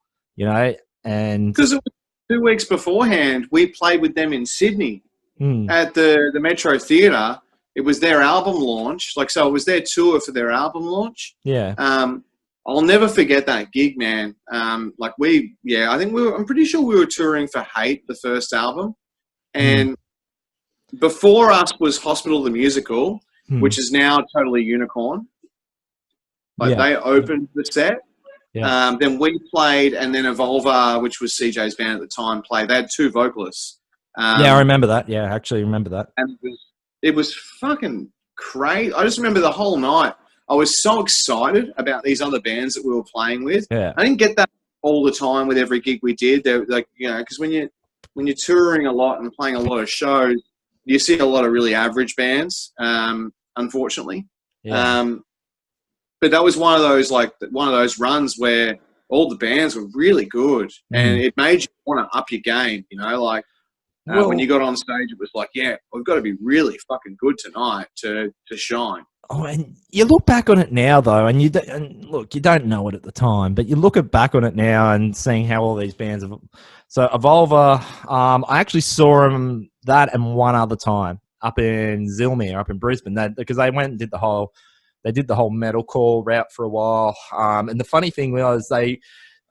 And because it was 2 weeks beforehand, we played with them in Sydney at the Metro Theatre. It was their album launch, so it was their tour for their album launch. Yeah. I'll never forget that gig, man. I'm pretty sure we were touring for Hate, the first album, and before us was Hospital the Musical, which is now totally Unicorn. They opened the set. Yeah. Then we played, and then Evolver, which was CJ's band at the time, played. They had 2 vocalists. I remember that. Yeah, I actually remember that. And it was fucking crazy. I just remember the whole night. I was so excited about these other bands that we were playing with. Yeah. I didn't get that all the time with every gig we did. Because when you're touring a lot and playing a lot of shows, you see a lot of really average bands, unfortunately. Yeah. But that was one of those runs where all the bands were really good, and it made you want to up your game. When you got on stage, it was like, yeah, we've got to be really fucking good tonight to shine. Oh, and you look back on it now, though, and you don't know it at the time, but you look back on it now and seeing how all these bands have. So Evolver, I actually saw them that and one other time up in Zilmere, up in Brisbane, because they went and did the whole metalcore route for a while. And the funny thing was, I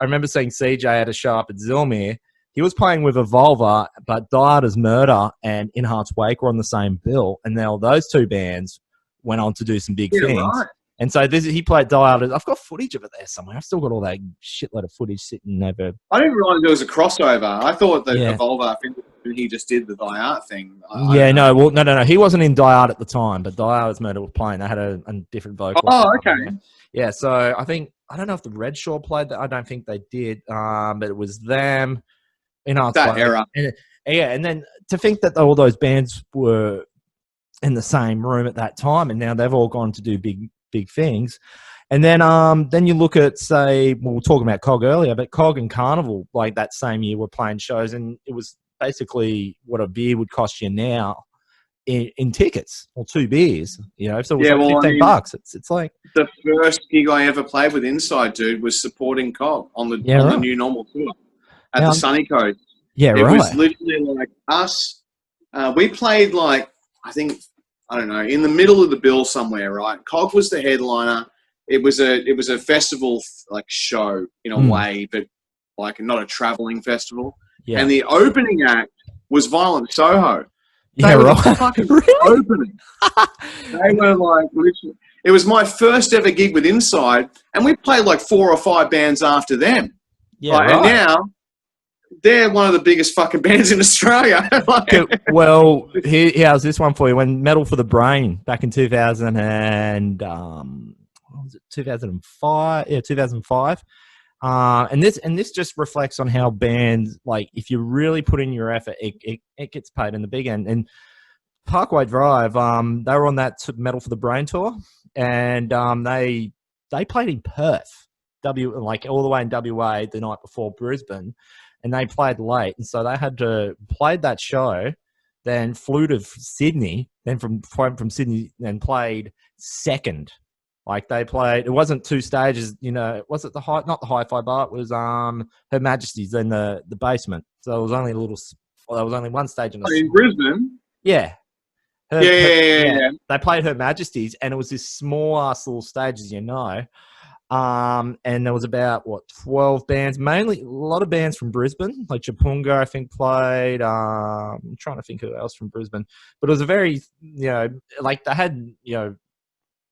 remember seeing CJ at a show up at Zilmere. He was playing with Evolver, but Died as Murder and In Heart's Wake were on the same bill, and now those 2 bands went on to do some big things. Right. And so he played Died. I've got footage of it there somewhere. I've still got all that shitload of footage sitting over. I didn't realise there was a crossover. I thought that Evolver, he just did the Die Art thing. No. He wasn't in Die Art at the time, but Die as Murder was playing. They had a different vocal. Oh, okay. Yeah, so I don't know if the Red Shore played that. I don't think they did. But it was them. That era. And then to think that all those bands were in the same room at that time, and now they've all gone to do big things. And then you look at, say, we were talking about Cog earlier, but Cog and Carnival, that same year, were playing shows, and it was basically what a beer would cost you now in tickets, or 2 beers. So it was $15. It's like the first gig I ever played with Inside Dude was supporting Cog on the New Normal tour at the Sunny Coast. Yeah, it was literally like us. We played in the middle of the bill somewhere, right? Cog was the headliner. It was a festival show in a way, but not a traveling festival. Yeah. And the opening act was Violent Soho. They were the fucking opening. They were literally. It was my first ever gig with Inside, and we played 4 or 5 bands after them. Yeah, And now they're one of the biggest fucking bands in Australia. Well, here's this one for you. When Metal for the Brain back in 2000 and what was it, 2005? Yeah, 2005. And this just reflects on how bands, if you really put in your effort, it gets paid in the big end. And Parkway Drive, they were on that Metal for the Brain tour, and they played in Perth, all the way in WA the night before Brisbane. And they played late, and so they had to play that show, then flew to Sydney, then from Sydney, then played second. They played. It wasn't 2 stages, Was it not the Hi-Fi bar? It was Her Majesty's in the basement. So it was only there was only 1 stage in Brisbane. Yeah. Yeah. They played Her Majesty's, and it was this small ass little stage, as you know. And there was about 12 bands, mainly a lot of bands from Brisbane, like Chapunga, I think played. I'm trying to think who else from Brisbane, but it was a very, like they had,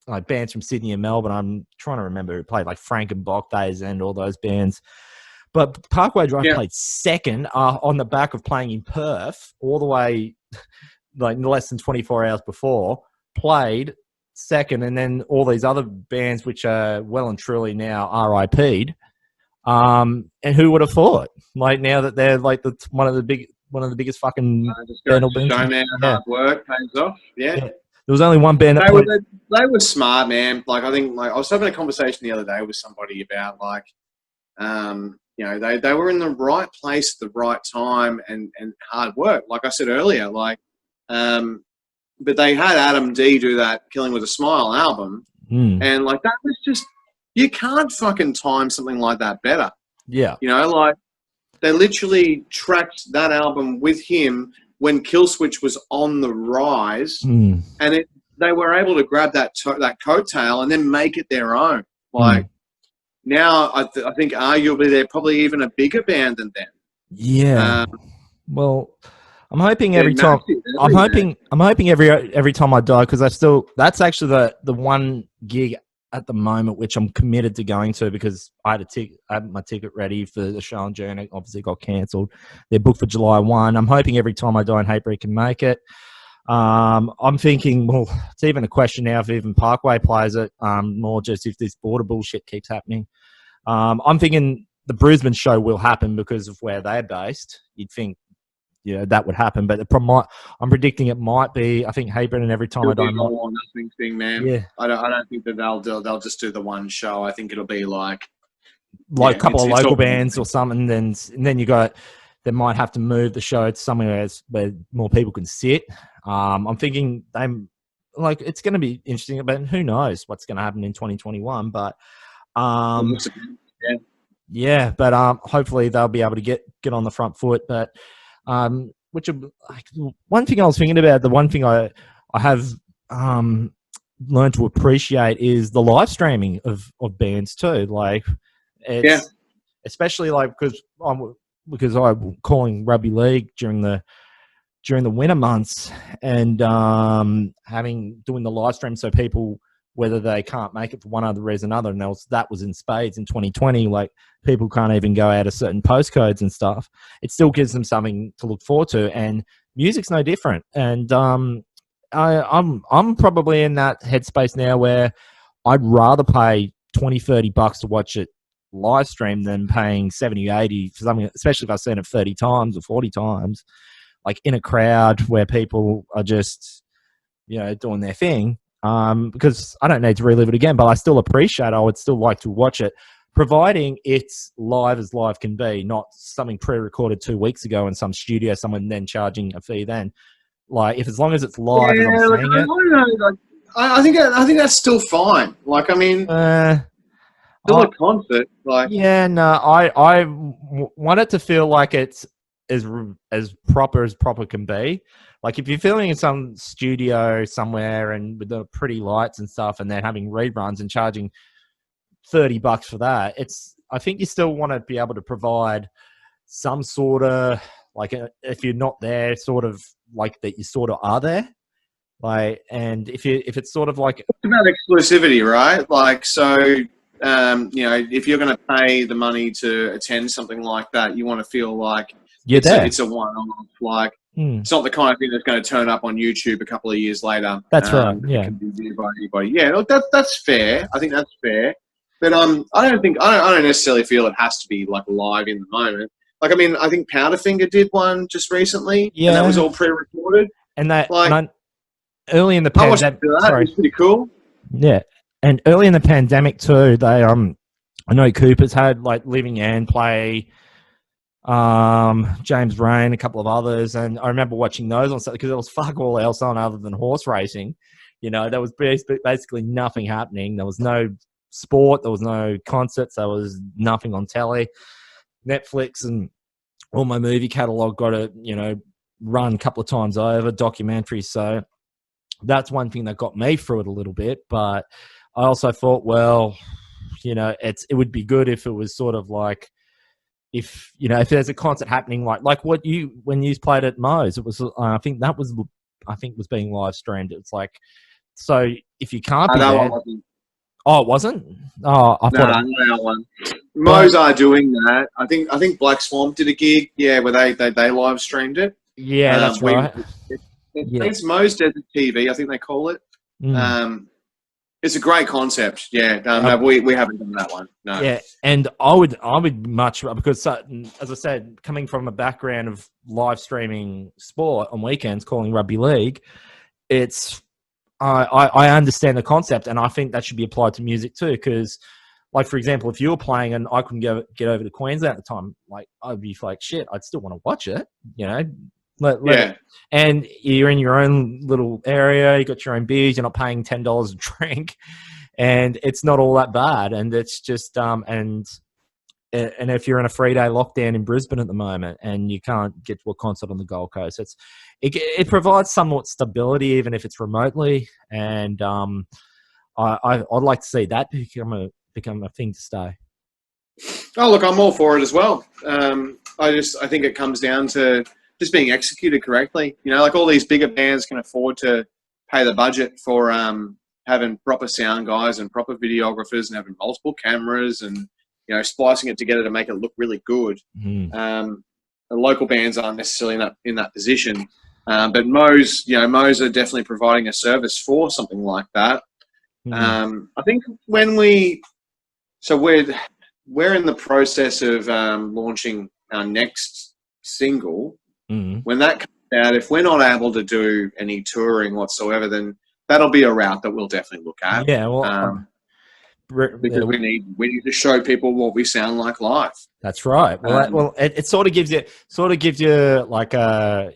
like bands from Sydney and Melbourne. I'm trying to remember who played, like Frank and Bach Days and all those bands. But Parkway Drive played second on the back of playing in Perth all the way, like less than 24 hours before, played second, and then all these other bands which are well and truly now RIP'd. And who would have thought? Like now that they're like one of the biggest fucking band showman hard work pays off. Yeah. There was only one band that they were smart, man. Like I think, like I was having a conversation the other day with somebody about like, they were in the right place at the right time and hard work. Like I said earlier, like. But they had Adam D do that Killing with a Smile album. And like that was just, you can't fucking time something like that better. Yeah. Like they literally tracked that album with him when Killswitch was on the rise. And they were able to grab that coattail and then make it their own. Like now I think arguably they're probably even a bigger band than them. Yeah. Well, I'm hoping every time. I'm hoping every time I die, because that's actually the one gig at the moment which I'm committed to going to, because I had my ticket ready for the show in June. It obviously got cancelled. They're booked for July 1. I'm hoping every time I die and Hatebreed can make it. I'm thinking, well, it's even a question now if even Parkway plays it. More just if this border bullshit keeps happening. I'm thinking the Brisbane show will happen because of where they're based. You'd think. That would happen, but I'm predicting it might be. I think Hatebreed and Every Time I Die. Or nothing thing, man. Yeah, I don't think that they'll just do the one show. I think it'll be like a couple of local bands or something. And then they might have to move the show to somewhere where more people can sit. I'm thinking it's going to be interesting, but who knows what's going to happen in 2021? But hopefully they'll be able to get on the front foot, but. Which one thing I was thinking about, the one thing I have learned to appreciate is the live streaming of bands too. Like, especially like because I'm calling rugby league during the winter months and doing the live stream, so people, whether they can't make it for one other reason or another, and that was in spades in 2020, like people can't even go out of certain postcodes and stuff. It still gives them something to look forward to, and music's no different. And I'm probably in that headspace now where I'd rather pay $20-$30 to watch it live stream than paying $70-$80 for something, especially if I've seen it 30 times or 40 times, like in a crowd where people are just, doing their thing. Because I don't need to relive it again, but I still appreciate it. I would still like to watch it, providing it's live as live can be, not something pre-recorded 2 weeks ago in some studio, someone then charging a fee then. Like, if as long as it's live as I'm saying it. I think that's still fine. Like, I mean, still a concert. Like, yeah, no, I want it to feel like it's as proper as proper can be. Like if you're filming in some studio somewhere and with the pretty lights and stuff, and then having reruns and charging $30 for that, I think you still want to be able to provide some sort of like if you're not there, sort of like that you sort of are there. Like, and if it's sort of like it's about exclusivity, right? Like, so if you're going to pay the money to attend something like that, you want to feel like it's a one-off. Like, it's not the kind of thing that's going to turn up on YouTube a couple of years later. That's right. Yeah. It can be viewed by anybody. Yeah, look, that's fair. I think that's fair. But I don't necessarily feel it has to be like live in the moment. Like, I mean, I think Powderfinger did one just recently. Yeah. And that was all pre-recorded. And that early in the pandemic. It was pretty cool. Yeah. And early in the pandemic too, they I know Cooper's had like Living Ann play, James Rain, a couple of others, and I remember watching those on because there was fuck all else on other than horse racing. There was basically nothing happening. There was no sport, there was no concerts, there was nothing on telly. Netflix and all my movie catalogue got to run a couple of times over, documentaries. So that's one thing that got me through it a little bit. But I also thought, well, you know, it would be good if it was sort of like, if you know, if there's a concert happening like what you when you played at Mo's, it was I think was being live streamed. It's like, so if you can't be that there, one wasn't. oh, it wasn't. Oh, I thought. Nah, not that one. Mo's are doing that. I think Black Swamp did a gig, yeah, where they live streamed it. Yeah, that's right. Yeah. It's Mo's Desert TV, I think they call it. Mm. It's a great concept. Yeah, no, we haven't done that one. No. Yeah, and I would much, because as I said, coming from a background of live streaming sport on weekends, calling rugby league, it's I understand the concept, and I think that should be applied to music too. Because, like for example, if you were playing and I couldn't get over to Queensland at the time, like I'd be like, shit, I'd still want to watch it, you know. Yeah. And you're in your own little area, you got your own beers, you're not paying $10 a drink, and it's not all that bad. And it's just and if you're in a 3-day lockdown in Brisbane at the moment and you can't get to a concert on the Gold Coast, it provides somewhat stability, even if it's remotely. And I'd like to see that become a thing to stay. Oh, look, I'm all for it as well. I think it comes down to just being executed correctly. You know, like all these bigger bands can afford to pay the budget for having proper sound guys and proper videographers and having multiple cameras and, you know, splicing it together to make it look really good. The local bands aren't necessarily in that position. But Mo's are definitely providing a service for something like that. I think when we're in the process of launching our next single. When that comes out, if we're not able to do any touring whatsoever, then that'll be a route that we'll definitely look at. Yeah, well, because we need to show people what we sound like live. That's right. Well, it sort of gives you like a,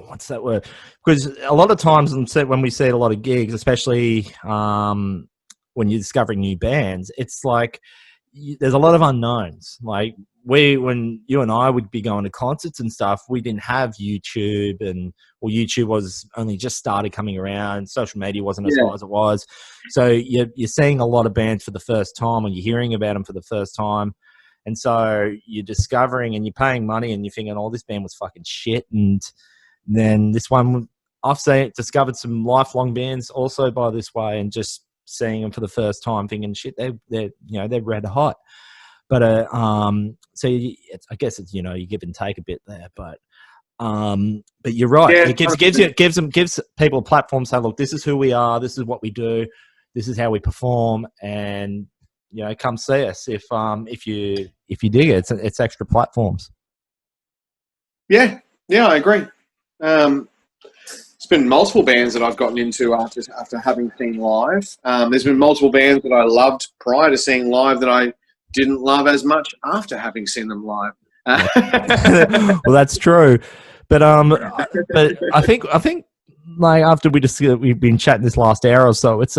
what's that word? Because a lot of times when we see a lot of gigs, especially when you're discovering new bands, it's like there's a lot of unknowns. Like when you and I would be going to concerts and stuff, we didn't have YouTube, YouTube was only just started coming around. Social media wasn't as high as it was. So you're seeing a lot of bands for the first time, and you're hearing about them for the first time. And so you're discovering and you're paying money and you're thinking, oh, this band was fucking shit. And then this one, I've discovered some lifelong bands also by this way, and just seeing them for the first time thinking, shit, they're red hot. But so I guess it's, you know, you give and take a bit there, but you're right. Yeah, It gives people a platform. Say, look, this is who we are. This is what we do. This is how we perform, and you know, come see us if you dig it. It's extra platforms. Yeah, I agree. It's been multiple bands that I've gotten into after having seen live. There's been multiple bands that I loved prior to seeing live that I didn't love as much after having seen them live. Well, that's true, but I think like after we've been chatting this last hour or so, it's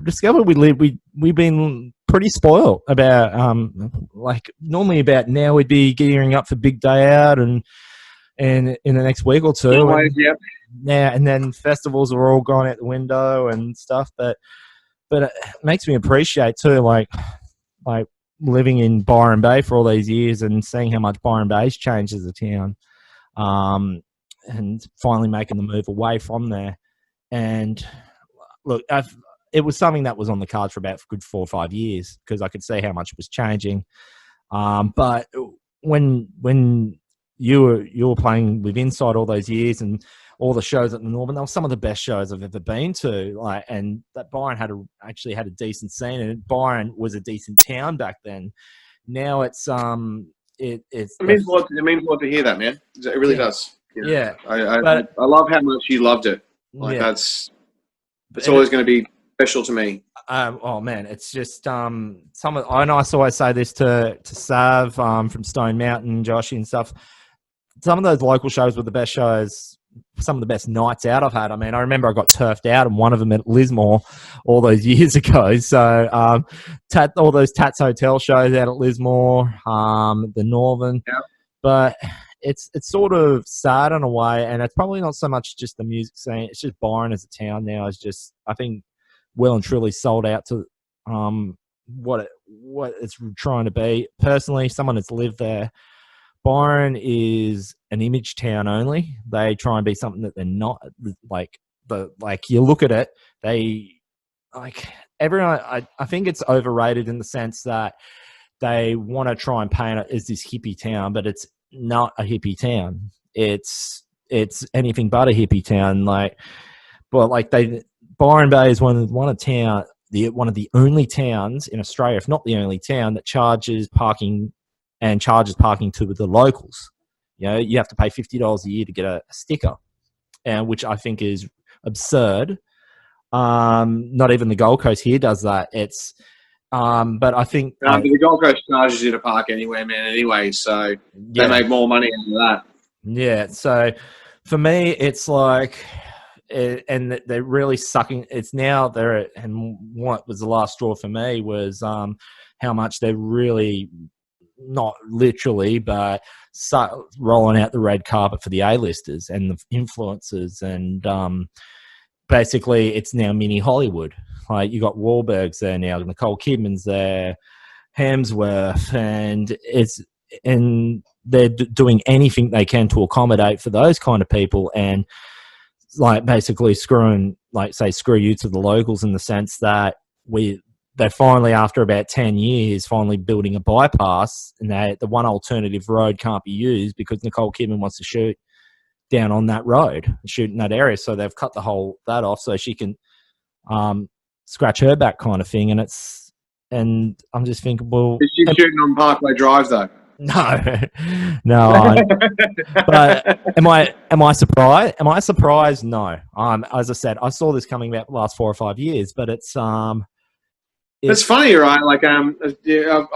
discovered we've been pretty spoiled about like normally about now we'd be gearing up for big day out and in the next week or two. And then festivals are all gone out the window and stuff, but it makes me appreciate too, like living in Byron Bay for all these years and seeing how much Byron Bay's changed as a town, and finally making the move away from there. And look, it was something that was on the cards for about a good 4 or 5 years because I could see how much it was changing. But when you were playing with Inside all those years and all the shows at the Northern, they were some of the best shows I've ever been to. Like, and that Byron actually had a decent scene, and Byron was a decent town back then. Now it's it means a lot to hear that, man. It really does. Yeah. I love how much you loved it. Like it's always going to be special to me. Oh man, it's just I know I always say this to Sav from Stone Mountain, Joshy and stuff. Some of those local shows were the best shows, some of the best nights out I've had. I mean, I remember I got turfed out in one of them at Lismore all those years ago. So all those Tats Hotel shows out at Lismore, the Northern. Yeah. But it's sort of sad in a way, and it's probably not so much just the music scene. It's just Byron as a town now is just, I think, well and truly sold out to what it's trying to be. Personally, someone that's lived there, Byron is an image town only. They try and be something that they're not. Like you look at it, they like everyone. I think it's overrated in the sense that they want to try and paint it as this hippie town, but it's not a hippie town. It's anything but a hippie town. Byron Bay is one of the only towns in Australia, if not the only town, that charges parking to the locals. You know, you have to pay $50 a year to get a sticker, and which I think is absurd. Not even the Gold Coast here does that. But I think the Gold Coast charges you to park anywhere, man. Anyway, so they make more money out of that. Yeah. So for me, it's like, and they're really sucking. It's now there. And what was the last straw for me was how much they're really, not literally, but rolling out the red carpet for the A-listers and the influencers, and basically it's now mini Hollywood. Like, you got Wahlberg's there now, Nicole Kidman's there, Hemsworth, and they're doing anything they can to accommodate for those kind of people, and like basically screw you to the locals, in the sense that they're finally, after about 10 years, finally building a bypass, and the one alternative road can't be used because Nicole Kidman wants to shoot down on that road, shoot in that area. So they've cut that off so she can scratch her back, kind of thing. And I'm just thinking, well, is she shooting on Parkway Drive though? No. But am I surprised? Am I surprised? No. As I said, I saw this coming about the last 4 or 5 years, but it's funny, right? Like, I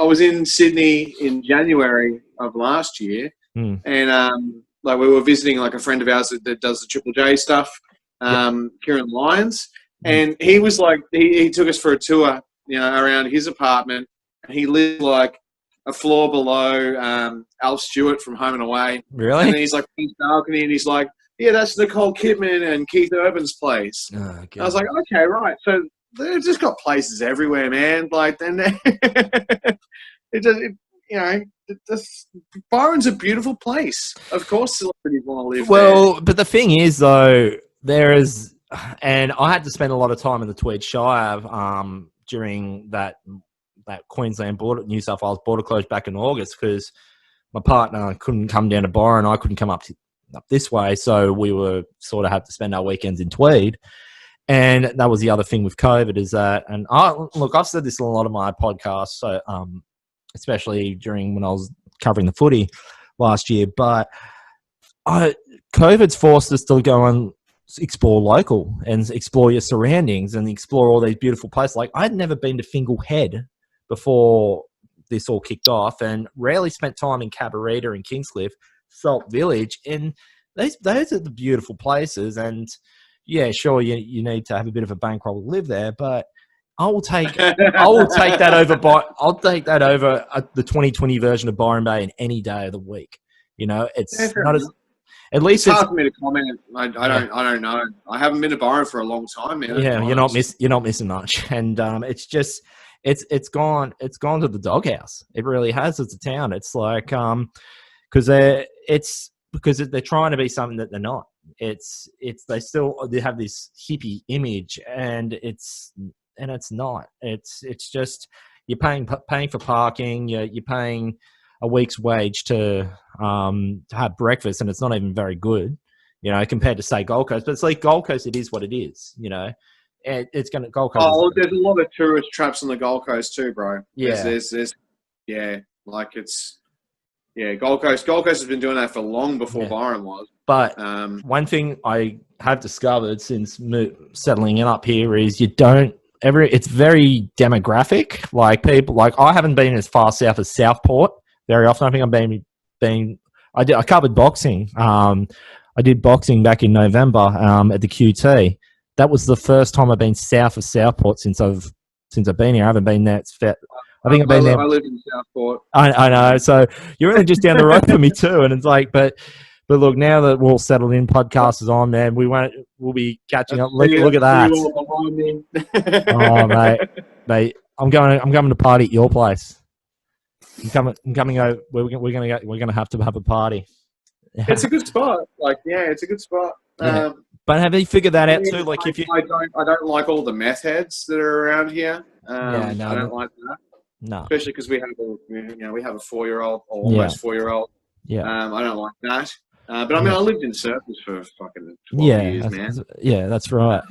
was in Sydney in January of last year, and like we were visiting like a friend of ours that does the Triple J stuff, Kieran Lyons, and he was like, he took us for a tour, you know, around his apartment, and he lived like a floor below Al Stewart from Home and Away. Really? And then he's like in his balcony, and he's like, yeah, that's Nicole Kidman and Keith Urban's place. Oh, I was like, okay, right. So they've just got places everywhere, man. Like, then Byron's a beautiful place. Of course, celebrities want to live there. But the thing is, though, and I had to spend a lot of time in the Tweed Shire during that Queensland New South Wales border closed back in August, because my partner couldn't come down to Byron, I couldn't come up this way, so we were sort of had to spend our weekends in Tweed. And that was the other thing with COVID, is that, and I've said this in a lot of my podcasts, so especially during when I was covering the footy last year, but COVID's forced us to go and explore local and explore your surroundings and explore all these beautiful places. Like, I'd never been to Fingal Head before this all kicked off, and rarely spent time in Cabarita and Kingscliff, Salt Village, and those are the beautiful places. And yeah, sure, you need to have a bit of a bankroll to live there, but I will take that over the 2020 version of Byron Bay in any day of the week. You know, it's not as. At least it's hard for me to comment. I don't know. I haven't been to Byron for a long time, man. Yeah, you're not missing much, and it's just it's gone to the doghouse. It really has. It's a town. It's like because they're trying to be something that they're not. They have this hippie image, and it's not. It's just you're paying for parking. You're paying a week's wage to have breakfast, and it's not even very good, you know, compared to say Gold Coast. But it's like Gold Coast, it is what it is, you know. It's going to Gold Coast. Oh, there's a lot of tourist traps on the Gold Coast too, bro. Yeah, Gold Coast. Gold Coast has been doing that for long before Byron was. But one thing I have discovered since settling in up here is it's very demographic. Like, people, like, I haven't been as far south as Southport very often. I think I covered boxing. I did boxing back in November at the QT. That was the first time I've been south of Southport since I've been here. I haven't been there. I think I've been there. I live in Southport. I know. So you're really just down the road from me too. And it's like, but look, now that we're all settled in, podcast is on, man. We'll be catching up. Look at that. Oh, mate. I'm going to party at your place. I'm coming over. We're gonna have to have a party. It's a good spot. Like, yeah, it's a good spot. Yeah. But have you figured that out too? Like, if you, I don't like all the meth heads that are around here. Yeah, no, I don't like that. no, Especially because we have a 4-year-old or Yeah. almost 4-year-old. yeah, I don't like that. But I mean, Yeah. I lived in Surfers for fucking 12 years, man. Yeah, that's right.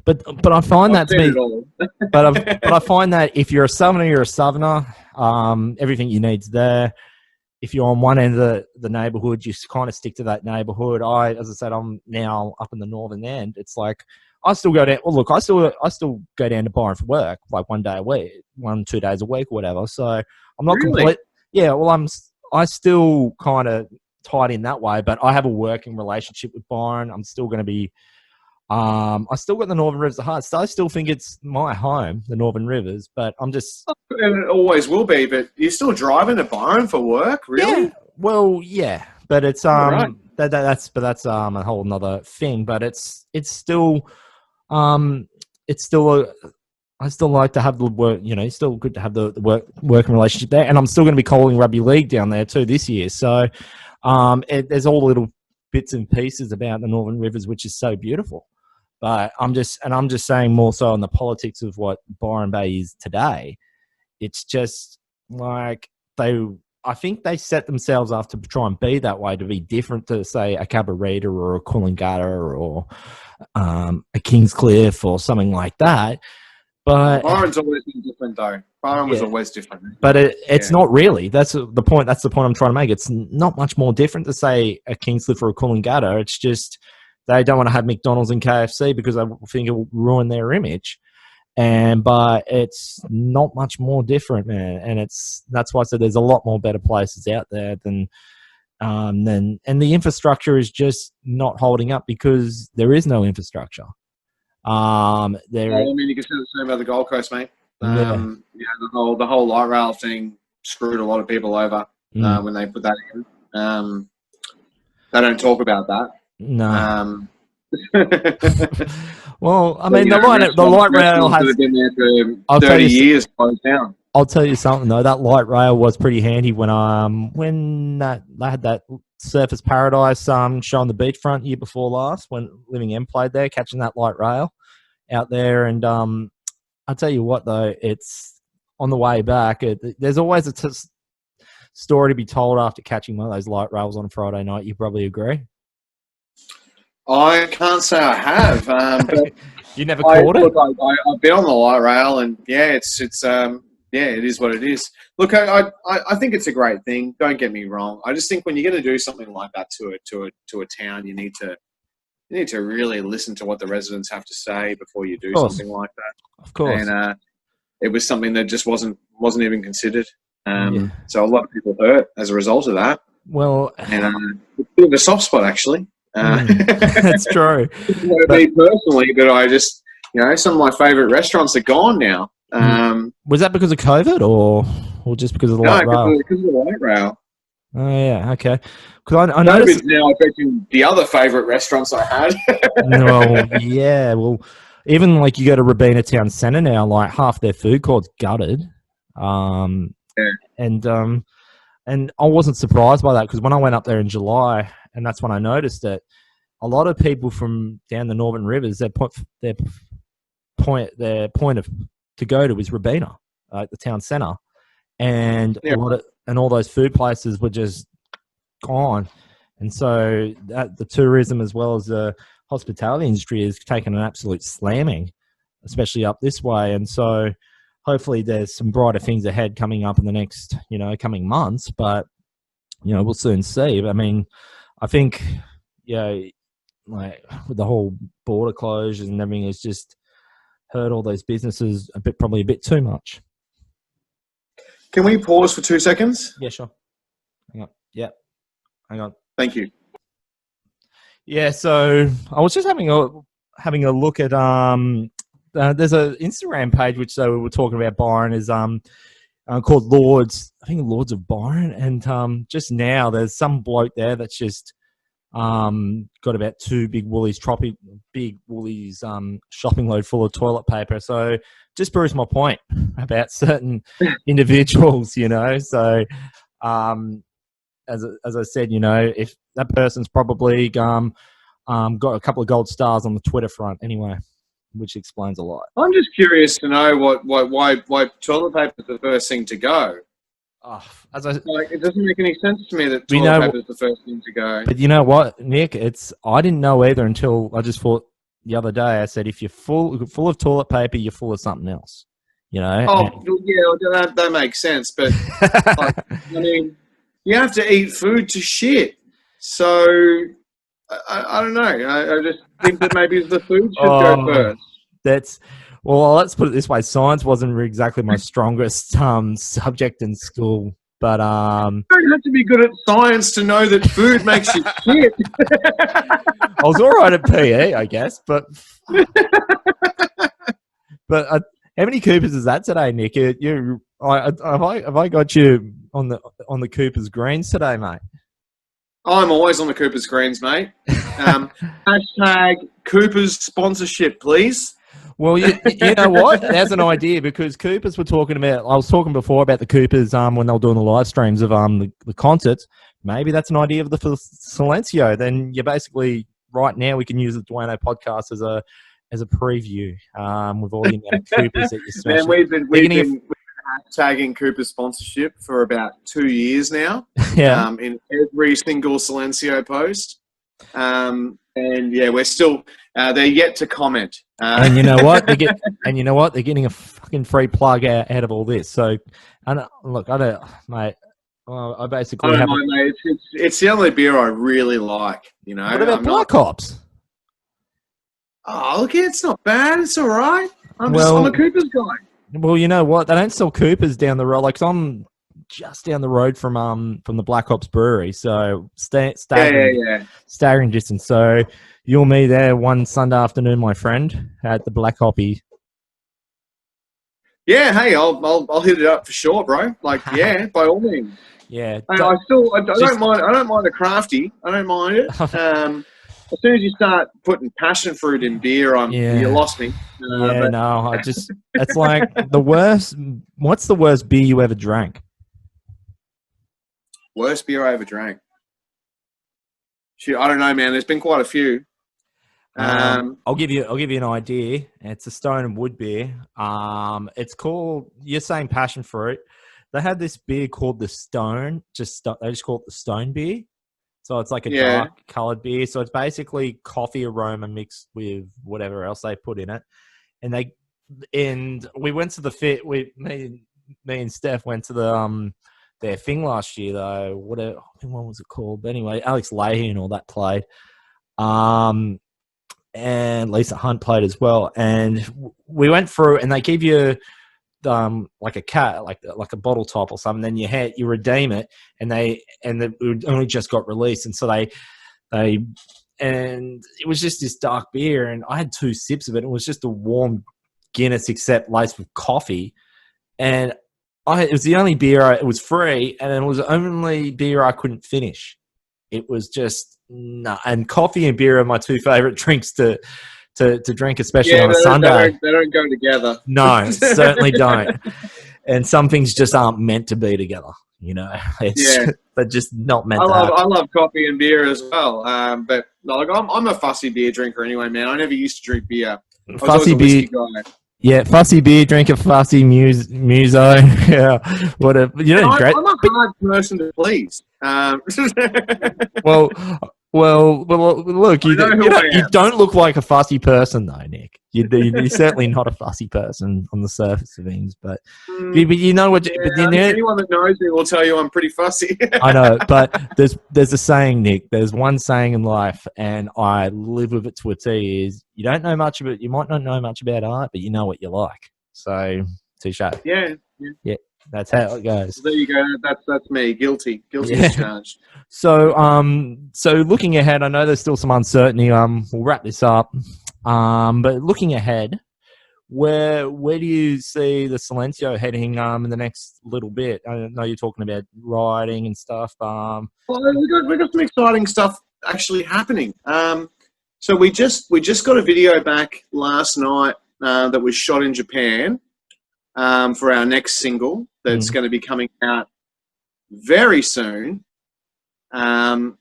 But I find that to I've be, seen it all. but I find that if you're a southerner, you're a southerner. Everything you need's there. If you're on one end of the neighborhood, you kind of stick to that neighborhood. As I said, I'm now up in the northern end. It's like I still go down. Well, look, I still go down to Byron for work, like 1 day a week, 2 days a week, or whatever. So I'm not Really? complete. Yeah, well, I still kind of tied in that way, but I have a working relationship with Byron. I'm still going to be. I still got the Northern Rivers at heart. So I still think it's my home, the Northern Rivers, but I'm just. And it always will be, but you're still driving to Byron for work, really? Yeah. Well, yeah, but it's Right. that's a whole nother thing. But it's still I still like to have the work. It's still good to have the working relationship there, and I'm still going to be calling rugby league down there too this year. So there's all little bits and pieces about the Northern Rivers, which is so beautiful. But I'm just saying more so on the politics of what Byron Bay is today. It's just like I think they set themselves up to try and be that way, to be different to, say, a Cabarita or a Coolangatta or a Kingscliff or something like that. But Byron's always been different, though. Byron was always different. But it's not really. That's the point. That's the point I'm trying to make. It's not much more different to, say, a Kingscliff or a Coolangatta. It's just they don't want to have McDonald's and KFC because they think it will ruin their image. But it's not much more different, man. And that's why I said there's a lot more better places out there than and the infrastructure is just not holding up because there is no infrastructure. I mean, you can say the same about the Gold Coast, mate. The whole light rail thing screwed a lot of people over when they put that in. They don't talk about that. No. Well, I mean, the light rail has been there for 30 years closed down. I'll tell you something though. That light rail was pretty handy when they had that Surfers Paradise show on the beachfront year before last when Living M played there, catching that light rail out there. And I'll tell you what though, it's on the way back. There's always a story to be told after catching one of those light rails on a Friday night. You probably agree. I can't say I have. But you never caught it? Look, I've been on the light rail, and yeah, it is what it is. Look, I think it's a great thing. Don't get me wrong. I just think when you're going to do something like that to a town, you need to really listen to what the residents have to say before you do something like that. Of course. And it was something that just wasn't even considered. So a lot of people hurt as a result of that. Well, and it's a bit of a soft spot actually. That's true. Me personally, but I just, some of my favourite restaurants are gone now. Was that because of COVID or just because of the light rail? No, because of the light rail. Oh, yeah, okay. Because I noticed COVID's now affecting the other favourite restaurants I had. Well, yeah. Well, even like you go to Robina Town Centre now, like half their food court's gutted. And I wasn't surprised by that because when I went up there in July, and that's when I noticed it, a lot of people from down the Northern Rivers, their point to go to is Robina, the town centre, and all those food places were just gone, and so the tourism as well as the hospitality industry has taken an absolute slamming, especially up this way, and so hopefully there's some brighter things ahead coming up in the next coming months, but we'll soon see. I mean, I think like with the whole border closures and everything, it's just hurt all those businesses probably a bit too much. Can we pause for 2 seconds? Yeah, sure. Hang on. Yeah. Hang on. Thank you. Yeah, so I was just having a look at there's an Instagram page which we were talking about Byron is called Lords. I think Lords of Byron, and just now there's some bloke there that's just got about 2 big Woolies shopping load full of toilet paper. So just proves my point about certain individuals, you know. So as I said, you know, if that person's probably got a couple of gold stars on the Twitter front anyway, which explains a lot. I'm just curious to know why toilet paper is the first thing to go. Oh, It doesn't make any sense to me that toilet paper is the first thing to go. But you know what, Nick? I didn't know either until I just thought the other day. I said, if you're full of toilet paper, you're full of something else. You know? Oh, yeah, that makes sense. But I mean, you have to eat food to shit. So I don't know. I just think that maybe the food should go first. Well, let's put it this way. Science wasn't exactly my strongest subject in school, but you don't have to be good at science to know that food makes you shit. I was all right at PE, I guess, but how many Coopers is that today, Nick? Have I got you on the Coopers greens today, mate? I'm always on the Coopers greens, mate. Hashtag Coopers sponsorship, please. Well, you know what? There's an idea, because Coopers were talking about. I was talking before about the Coopers when they were doing the live streams of the concerts. Maybe that's an idea of the Silenco. Then you basically right now we can use the DUANE podcast as a preview with all the amount of Coopers that you're smashing. Man, we've been tagging Cooper's sponsorship for about 2 years now. Yeah. In every single Silenco post. And yeah, we're still they're yet to comment. And you know what? They're getting a fucking free plug out of all this. So, look, I don't, mate. I basically have. Mate. It's the only beer I really like. You know. What about Black Ops? Oh, look, it's not bad. It's all right. I'm a Cooper's guy. Well, you know what? They don't sell Coopers down the road. Like, I'm just down the road from the Black Ops Brewery, so staggering distance. So you'll meet there one Sunday afternoon, my friend, at the Black Hoppy. Yeah, hey, I'll hit it up for sure, bro. Like, yeah, by all means. Yeah, I don't mind. I don't mind a crafty. I don't mind it. As soon as you start putting passion fruit in beer, you lost me. It's like the worst. What's the worst beer you ever drank? Worst beer I ever drank. Shit, I don't know, man. There's been quite a few. I'll give you an idea. It's a Stone and Wood beer. It's called. You're saying passion fruit. They have this beer called the Stone. They just call it the Stone beer. So it's like a dark colored beer. So it's basically coffee aroma mixed with whatever else they put in it. And we went to the fit. Me and Steph went to the their thing last year though. What was it called? But anyway, Alex Leahy and all that played. And Lisa Hunt played as well. And we went through, and they give you like a cat, like a bottle top or something. Then you redeem it, and it only just got released, and so and it was just this dark beer, and I had 2 sips of it. It was just a warm Guinness, except laced with coffee, and it was the only beer. It was free, and it was the only beer I couldn't finish. It was just no. And coffee and beer are my 2 favorite drinks to drink, especially on a Sunday. They don't go together. No, certainly don't. And some things just aren't meant to be together. You know, they're just not meant to happen. I love coffee and beer as well. But like, I'm a fussy beer drinker anyway, man. I never used to drink beer. Fussy beer. Yeah, fussy beer drinker, fussy muso. Yeah, whatever. You don't drink. I'm a hard person to please. Well, look, you don't look like a fussy person, though, Nick. You're certainly not a fussy person on the surface of things, but you know what? Anyone that knows me will tell you I'm pretty fussy. I know, but there's a saying, Nick. There's one saying in life, and I live with it to a T. Is you don't know much of it. You might not know much about art, but you know what you like. So, touche. Yeah. That's how it goes. There you go. That's me. Guilty as charged. So looking ahead, I know there's still some uncertainty. We'll wrap this up. But looking ahead, where do you see the Silenco heading in the next little bit? I know you're talking about riding and stuff. Well, we got some exciting stuff actually happening. So we just got a video back last night that was shot in Japan for our next single that's going to be coming out very soon. And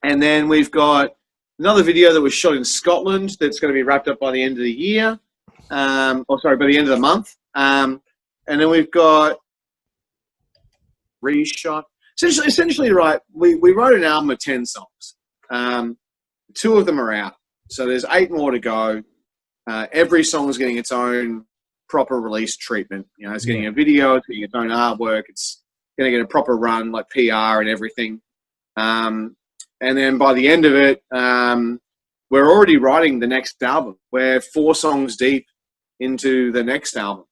then we've got another video that was shot in Scotland that's going to be wrapped up by the end of the year. By the end of the month. And then we've got reshot. Essentially, right, we wrote an album of 10 songs. 2 of them are out. So there's 8 more to go. Every song is getting its own proper release treatment. You know, it's getting a video, it's getting its own artwork, it's going to get a proper run, like PR and everything. And then by the end of it, we're already writing the next album. We're 4 songs deep into the next album.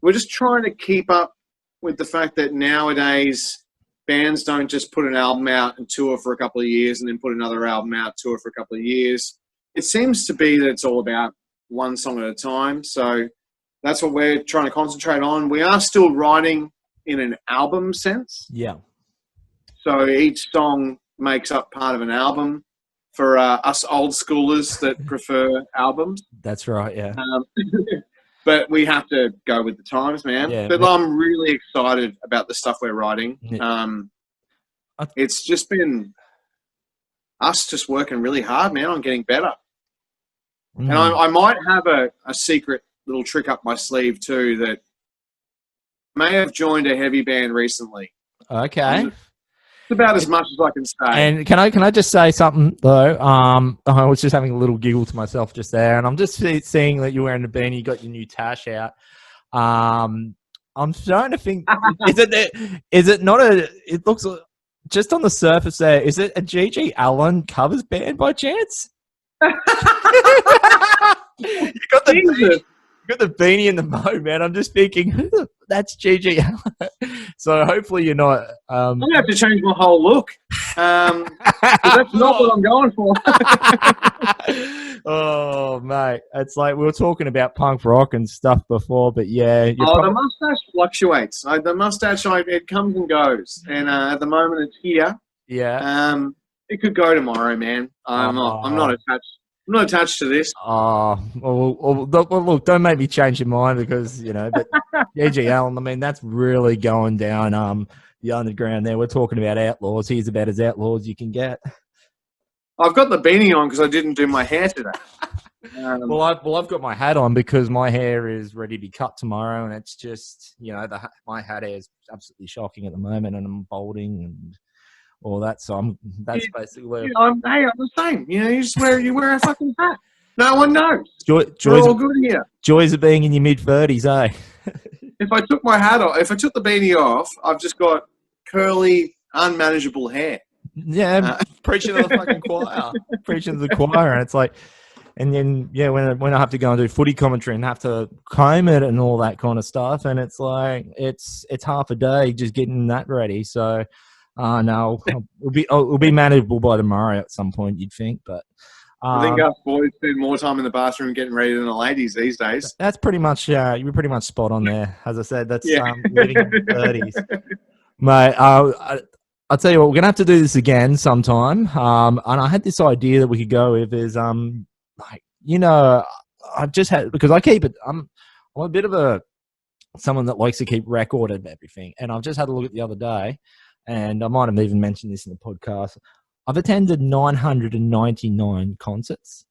We're just trying to keep up with the fact that nowadays bands don't just put an album out and tour for a couple of years and then put another album out, tour for a couple of years. It seems to be that it's all about one song at a time. So that's what we're trying to concentrate on. We are still writing in an album sense. Yeah. So each song makes up part of an album for us old schoolers that prefer albums. That's right, yeah. But we have to go with the times, man. Yeah, but I'm really excited about the stuff we're writing. It's just been us just working really hard, man, on getting better. And I might have a secret little trick up my sleeve too that may have joined a heavy band recently. Okay. It's about as much as I can say. And can I just say something though? I was just having a little giggle to myself just there, and I'm just seeing that you're wearing a beanie, you got your new tash out. I'm starting to think, is it not a? It looks just on the surface there. Is it a G.G. Allen covers band by chance? You got the beanie and the mo, man. I'm just thinking that's G.G. Allen. So hopefully you're not. I'm gonna have to change my whole look. That's not what I'm going for. Oh, mate, it's like we were talking about punk rock and stuff before, but yeah. The mustache fluctuates. The mustache, it comes and goes, and at the moment it's here. Yeah. It could go tomorrow, man. I'm not attached. I'm not attached to this. Oh, well, look, don't make me change your mind because, you know, but G.G. Allen, I mean, that's really going down the underground there. We're talking about outlaws. He's about as outlaw as you can get. I've got the beanie on because I didn't do my hair today. Well, I've got my hat on because my hair is ready to be cut tomorrow, and it's just, you know, my hat hair is absolutely shocking at the moment, and I'm balding and all that. So that's basically where I'm the same. You know, you wear a fucking hat. No one knows. We're all good here. Joys of being in your mid-30s, eh? If I took my hat off, if I took the beanie off, I've just got curly, unmanageable hair. Yeah, preaching to the fucking choir. Preaching to the choir, and it's like, and then yeah, when I have to go and do footy commentary and have to comb it and all that kind of stuff, and it's like it's half a day just getting that ready. So, no, it'll be manageable by tomorrow at some point, you'd think, but. I think us boys spend more time in the bathroom getting ready than the ladies these days. That's pretty much, you're pretty much spot on there. As I said, that's living in the 30s. Mate, I'll tell you what, we're going to have to do this again sometime. And I had this idea that we could go with is, like, you know, I've just had, because I keep it, I'm a bit of someone that likes to keep record of everything. And I've just had a look at the other day, and I might have even mentioned this in the podcast. I've attended 999 concerts.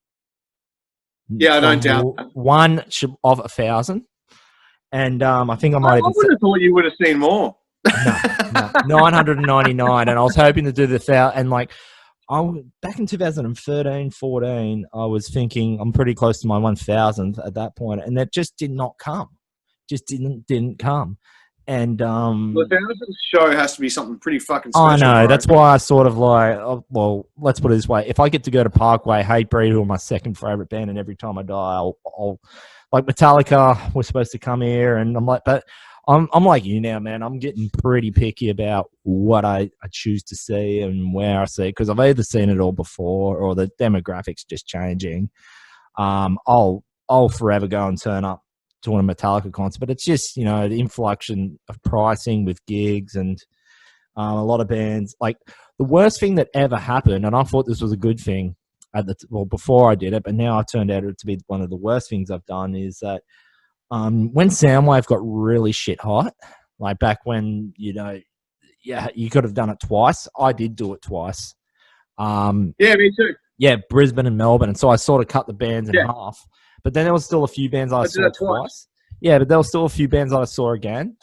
Yeah, I don't doubt that. One of 1,000. And I think I might have... I would have thought you would have seen more. No, 999. And I was hoping to do the 1,000. And like, back in 2013, 14, I was thinking I'm pretty close to my 1,000th at that point. And that just did not come. Just didn't come. And the 1,000th show has to be something pretty fucking special. I know, right? that's why I sort of like, well, let's put it this way: if I get to go to Parkway, Hatebreed, who are my second favorite band, and every time I die, I'll like Metallica was supposed to come here, and I'm like, but I'm like you now, man. I'm getting pretty picky about what I choose to see and where I see it, because I've either seen it all before or the demographics just changing. I'll forever go and turn up to a Metallica concert, but it's just, you know, the influx of pricing with gigs and a lot of bands. Like the worst thing that ever happened, and I thought this was a good thing before I did it, but now it turned out to be one of the worst things I've done, is that when Soundwave got really shit hot, like back when, yeah, you could have done it twice. I did do it twice. Yeah, me too. Yeah, Brisbane and Melbourne, and so I sort of cut the bands in half. But then there was still a few bands I saw twice. Yeah, but there was still a few bands I saw again.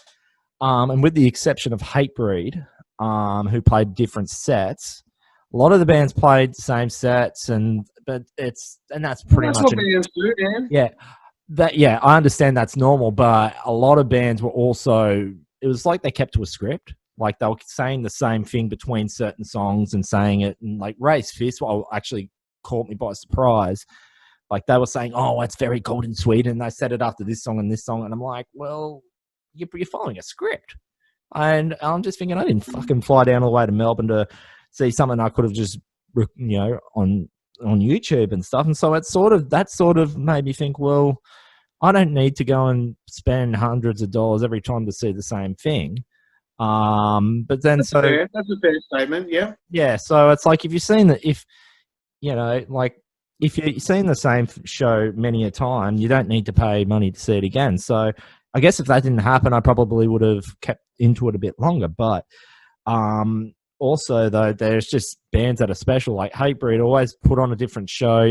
And with the exception of Hatebreed, who played different sets, a lot of the bands played the same sets, but that's pretty much what bands do, man. Yeah, I understand that's normal, but a lot of bands were also, it was like they kept to a script. Like they were saying the same thing between certain songs and saying it, and like Race Fist actually caught me by surprise. Like they were saying, "Oh, it's very cold in Sweden." And they said it after this song and this song, and I'm like, "Well, you're following a script." And I'm just thinking, I didn't fucking fly down all the way to Melbourne to see something I could have just, on YouTube and stuff. And so that sort of made me think, well, I don't need to go and spend hundreds of dollars every time to see the same thing. But then that's a fair statement. Yeah. Yeah. So it's like, if you've seen if you've seen the same show many a time, you don't need to pay money to see it again. So I guess if that didn't happen, I probably would have kept into it a bit longer. But also, though, there's just bands that are special. Like Hatebreed always put on a different show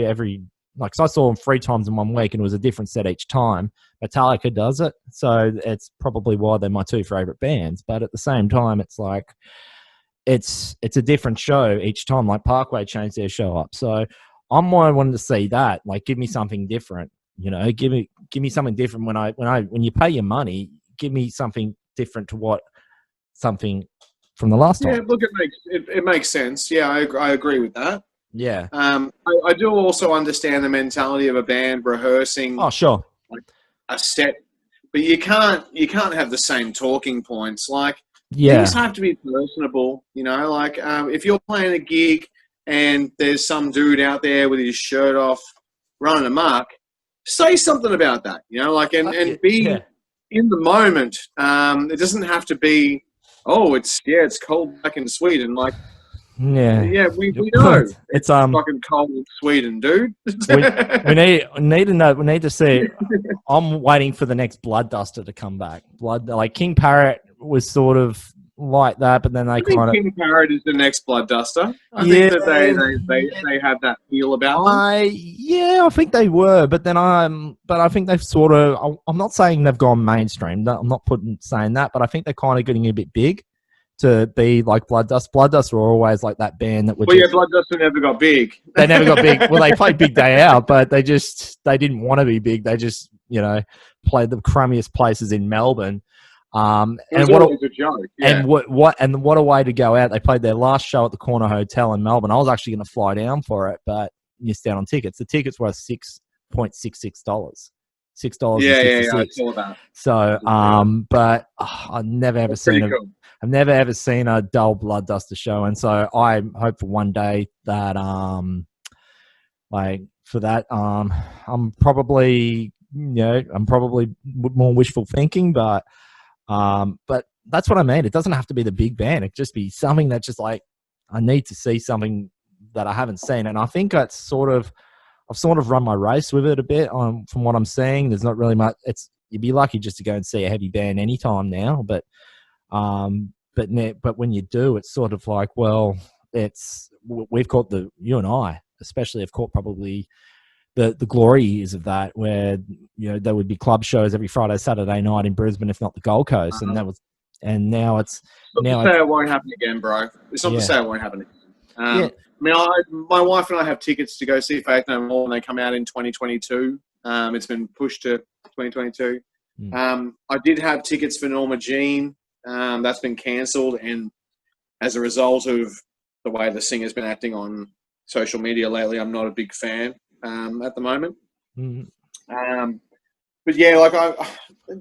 so I saw them 3 times in 1 week, and it was a different set each time. Metallica does it, so it's probably why they're my 2 favorite bands. But at the same time, it's like it's a different show each time. Like Parkway changed their show up, so I'm more wanting to see that. Like, give me something different. Give me something different when you pay your money. Give me something different to something from the last time. Yeah, look, it makes sense. Yeah, I agree with that. Yeah. I do also understand the mentality of a band rehearsing. Oh, sure. Like a set, but you can't have the same talking points. Like, things have to be personable. Like if you're playing a gig and there's some dude out there with his shirt off running amok, say something about that. And be in the moment. It doesn't have to be, oh, it's cold back in Sweden. Like, yeah, we know it's fucking cold in Sweden, dude. we need to know. We need to see. I'm waiting for the next Blood Duster to come back. Like King Parrot was sort of like that, but then they kind of. King Parrot is the next Blood Duster. I think that they have that feel about them. I think they were, but I think they've sort of. I'm not saying they've gone mainstream. I'm not saying that, but I think they're kind of getting a bit big to be like Blood Dust. Blood Dust were always like that band that would. Well, Blood Dust never got big. They never got big. Well, they played Big Day Out, but they didn't want to be big. They just played the crummiest places in Melbourne. And what a joke. Yeah. And what a way to go out. They played their last show at the Corner Hotel in Melbourne. I was actually going to fly down for it, but missed out on tickets. The tickets were $6.66. $6. Yeah, I saw that. So, but I've never ever seen a dull Blood Duster show, and so I hope for one day that I'm probably more wishful thinking, but that's what I mean. It doesn't have to be the big band. It could just be something that's just like, I need to see something that I haven't seen, and I think that's I've sort of run my race with it a bit. From what I'm seeing, there's not really much. You'd be lucky just to go and see a heavy band anytime now, but when you do, it's sort of like, well, we've caught you and I especially have caught probably the glory years of that, where there would be club shows every Friday, Saturday night in Brisbane, if not the Gold Coast, and now it's not to say it won't happen again, bro. It's not to say it won't happen again. I mean, my wife and I have tickets to go see Faith No More when they come out in 2022. It's been pushed to 2022. I did have tickets for Norma Jean. That's been cancelled, and as a result of the way the singer's been acting on social media lately, I'm not a big fan at the moment. But yeah,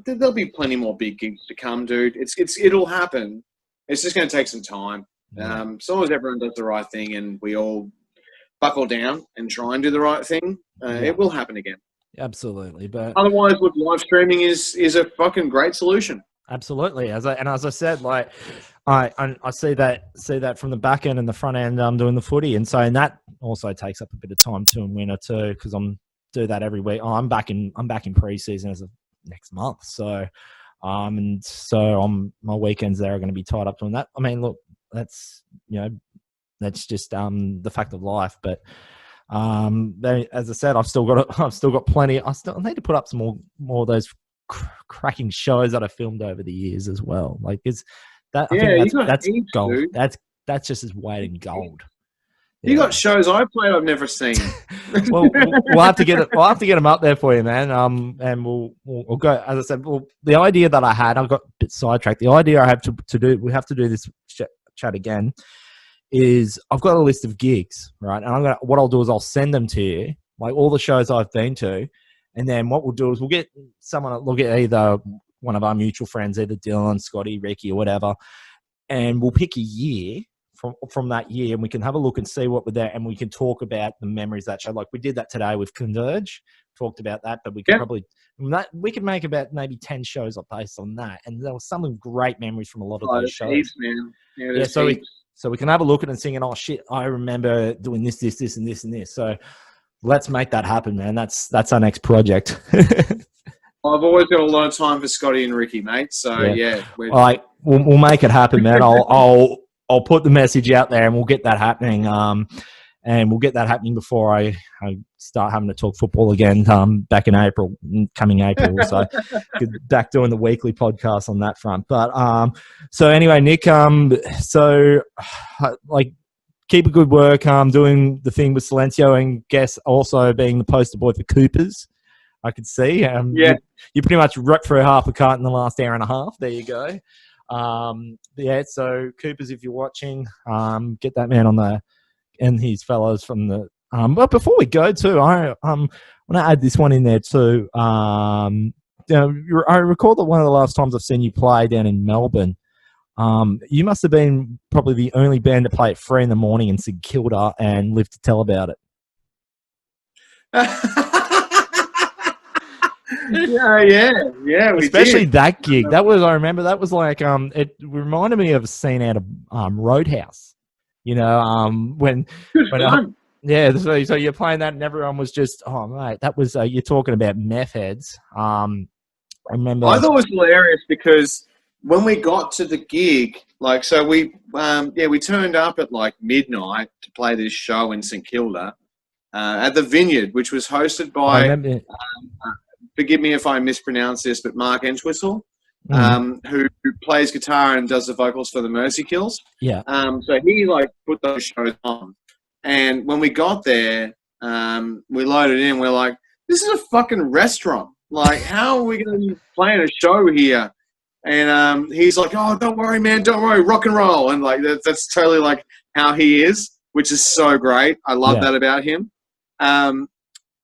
there'll be plenty more big gigs to come, dude. It'll happen. It's just going to take some time. As long as everyone does the right thing and we all buckle down and try and do the right thing, it will happen again. Absolutely, but otherwise, look, live streaming is a fucking great solution. Absolutely. As I said, like I see that from the back end and the front end. I'm doing the footy, and so and that also takes up a bit of time too in winter too, because I'm do that every week. I'm back in preseason as of next month, so and so my weekends there are going to be tied up doing that. I mean, look, that's that's just the fact of life, but. As I said, I've still got plenty. I need to put up some more of those cracking shows that I filmed over the years as well. Like, is that? I think that's heaps, gold. dude. That's just as weight in gold. You got shows I played I've never seen. Well, we'll have to get it. We'll have to get them up there for you, man. And we'll go. As I said, the idea that I had, I got a bit sidetracked. The idea I have to do, we have to do this chat again. Is I've got a list of gigs, right? And what I'll do is I'll send them to you, like all the shows I've been to, and then what we'll do is we'll get someone, we'll get either one of our mutual friends, either Dylan, Scotty, Ricky, or whatever, and we'll pick a year from that year, and we can have a look and see what we're there, and we can talk about the memories of that show. Like we did that today with Converge, talked about that, but we could probably we could make about maybe 10 shows based on that, and there was some great memories from a lot of those shows. Heaps, man. Yeah, so we can have a look at it and sing, oh shit, I remember doing this, and this. So let's make that happen, man. That's our next project. I've always got a lot of time for Scotty and Ricky, mate. So yeah, we'll make it happen, man. I'll put the message out there, and we'll get that happening. And we'll get that happening before I start having to talk football again. Back in coming April, so back doing the weekly podcast on that front. But so anyway, Nick, so like keep a good work. Doing the thing with Silenco, and guess also being the poster boy for Coopers. I could see. You pretty much ripped through half a cart in the last hour and a half. There you go. So Coopers, if you're watching, get that man on the. And his fellows from the but before we go too, I want to add this one in there too. I recall that one of the last times I've seen you play down in Melbourne, you must have been probably the only band to play at 3 a.m. in St Kilda and live to tell about it. Yeah. Especially that gig. That was, I remember, that was like it reminded me of a scene out of Roadhouse. So you're playing that, and everyone was just, oh mate, that was you're talking about meth heads. I remember. I thought it was hilarious because when we got to the gig, like, so we turned up at like midnight to play this show in St Kilda at the Vineyard, which was hosted by. Forgive me if I mispronounce this, but Mark Entwistle. Who plays guitar and does the vocals for the Mercy Kills. Yeah. So he like put those shows on, and when we got there, we loaded in. We're like, this is a fucking restaurant. Like, how are we going to be playing a show here? And he's like, oh, don't worry, man, don't worry, rock and roll. And like that's totally like how he is, which is so great. I love that about him.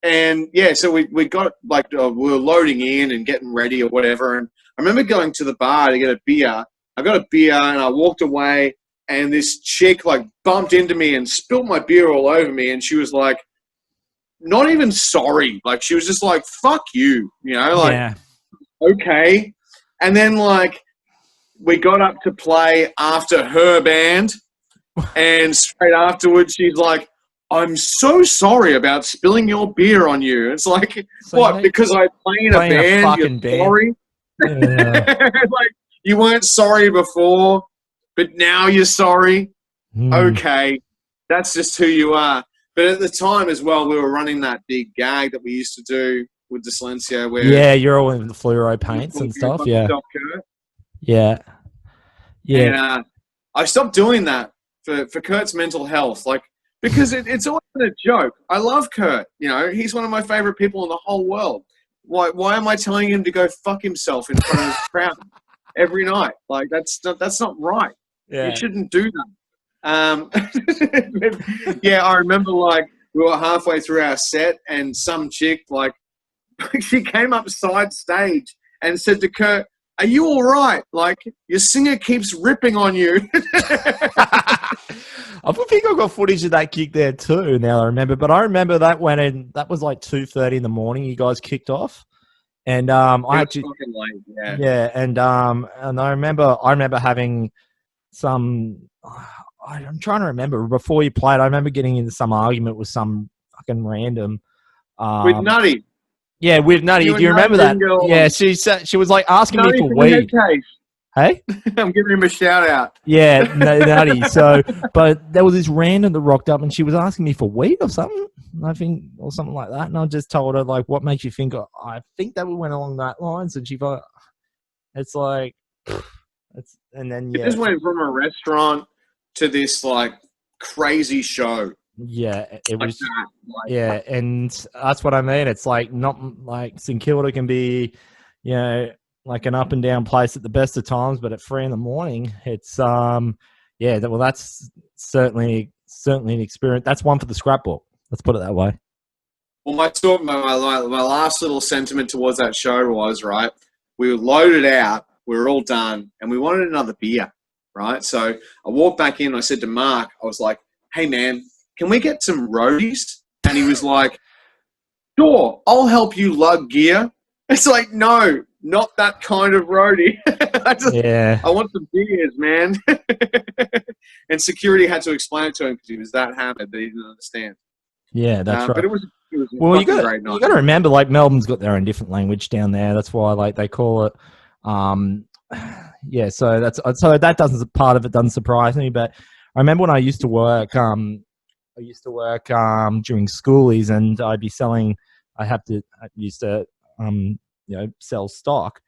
And yeah, so we got like we were loading in and getting ready or whatever, and I remember going to the bar to get a beer. I got a beer and I walked away, and this chick like bumped into me and spilled my beer all over me, and she was like, not even sorry. Like, she was just like, fuck you, okay. And then like we got up to play after her band, and straight afterwards she's like, I'm so sorry about spilling your beer on you. It's like, so what, because I play in a band, you're sorry? Yeah. Like, you weren't sorry before, but now you're sorry. Okay, that's just who you are. But at the time as well, we were running that big gag that we used to do with the Silenco, where you're all in the fluoro paints and stuff. Yeah. And I stopped doing that for Kurt's mental health, like, because it's always been a joke. I love Kurt. He's one of my favorite people in the whole world. Why am I telling him to go fuck himself in front of his crowd every night? Like, that's not right. Yeah. You shouldn't do that. I remember like we were halfway through our set, and some chick like she came up side stage and said to Kurt, "Are you all right? Like, your singer keeps ripping on you." I think I got footage of that gig there too. Now I remember, but I remember that that was like 2:30 in the morning. You guys kicked off, And I actually, fucking late, yeah. yeah, and I remember having some. I'm trying to remember before you played. I remember getting into some argument with some fucking random. With Nutty. Yeah, with Nutty. You Do you and Nutty remember that? didn't go Yeah, on. she said she was like asking me Nutty for from the weed. head case. Hey, I'm giving him a shout out. yeah, Nutty. So, but there was this random that rocked up, and she was asking me for weed or something. I think, or something like that. And I just told her like, "What makes you think?" I think that we went along that lines, and she thought, "It's like, it's," and then It yeah, just went from a restaurant to this like crazy show. yeah, it Like was. that. Like, Yeah, and that's what I mean. It's like not like St Kilda can be, you know, like an up and down place at the best of times, but at 3 a.m, it's yeah. Well, that's certainly an experience. That's one for the scrapbook. Let's put it that way. well, my last little sentiment towards that show was, right, we were loaded out, we were all done, and we wanted another beer, right? So I walked back in, and I said to Mark, I was like, "Hey man, can we get some roadies?" And he was like, "Sure, I'll help you lug gear." It's like, no, not that kind of roadie. Yeah, I want some beers, man. And security had to explain it to him because he was that hammered that he didn't understand. yeah, that's right. But it was a Well, fucking great night. you got to remember, like Melbourne's got their own different language down there. That's why, like, they call it, yeah. So that doesn't part of it doesn't surprise me. But I remember when I used to work, during schoolies, and I'd be selling. I used to, sell stock.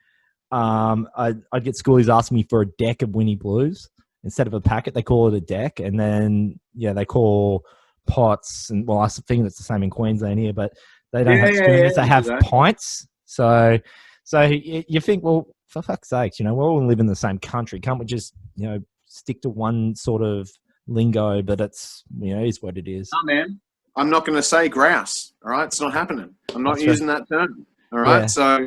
I'd get schoolies asking me for a deck of Winnie Blues instead of a packet. They call it a deck, and then they call pots, and well, I think it's the same in Queensland here, but they don't have schooners. They have pints. So you think, well, for fuck's sakes, we all live in the same country. Can't we just stick to one sort of lingo? But it's is what it is. Oh man, I'm not going to say grouse. All right, it's not happening. I'm not using that term. All right, Yeah. So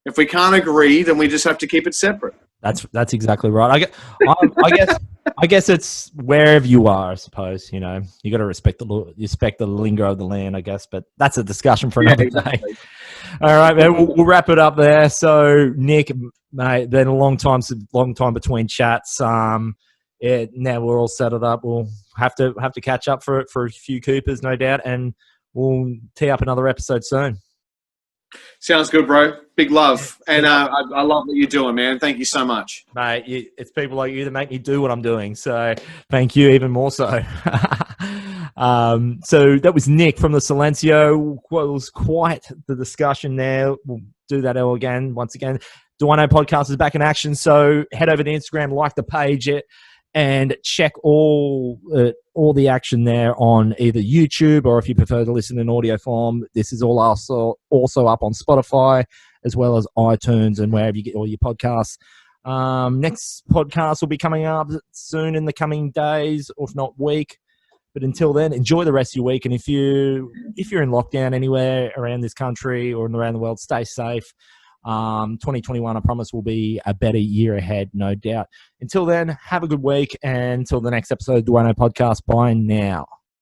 if we can't agree, then we just have to keep it separate. That's exactly right. I guess it's wherever you are. I suppose you got to respect the lingo of the land. I guess, but that's a discussion for another day. All right, man. We'll wrap it up there. So, Nick, mate, been a long time between chats. Yeah, now we're all set it up. We'll have to catch up for a few Coopers, no doubt, and we'll tee up another episode soon. Sounds good, bro. Big love. And I love what you're doing, man. Thank you so much. Mate, it's people like you that make me do what I'm doing. So thank you even more so. So that was Nick from the Silenco. Well, it was quite the discussion there. We'll do that all again. Once again, DUANE podcast is back in action. So head over to Instagram, like the page, and check all the action there on either YouTube, or if you prefer to listen in audio form, this is all also up on Spotify as well as iTunes and wherever you get all your podcasts. Next podcast will be coming up soon in the coming days, or if not week. But until then, enjoy the rest of your week. And if you're in lockdown anywhere around this country or around the world, stay safe. 2021, I promise, will be a better year ahead, no doubt. Until then, have a good week, and until the next episode of DUANE podcast, bye now.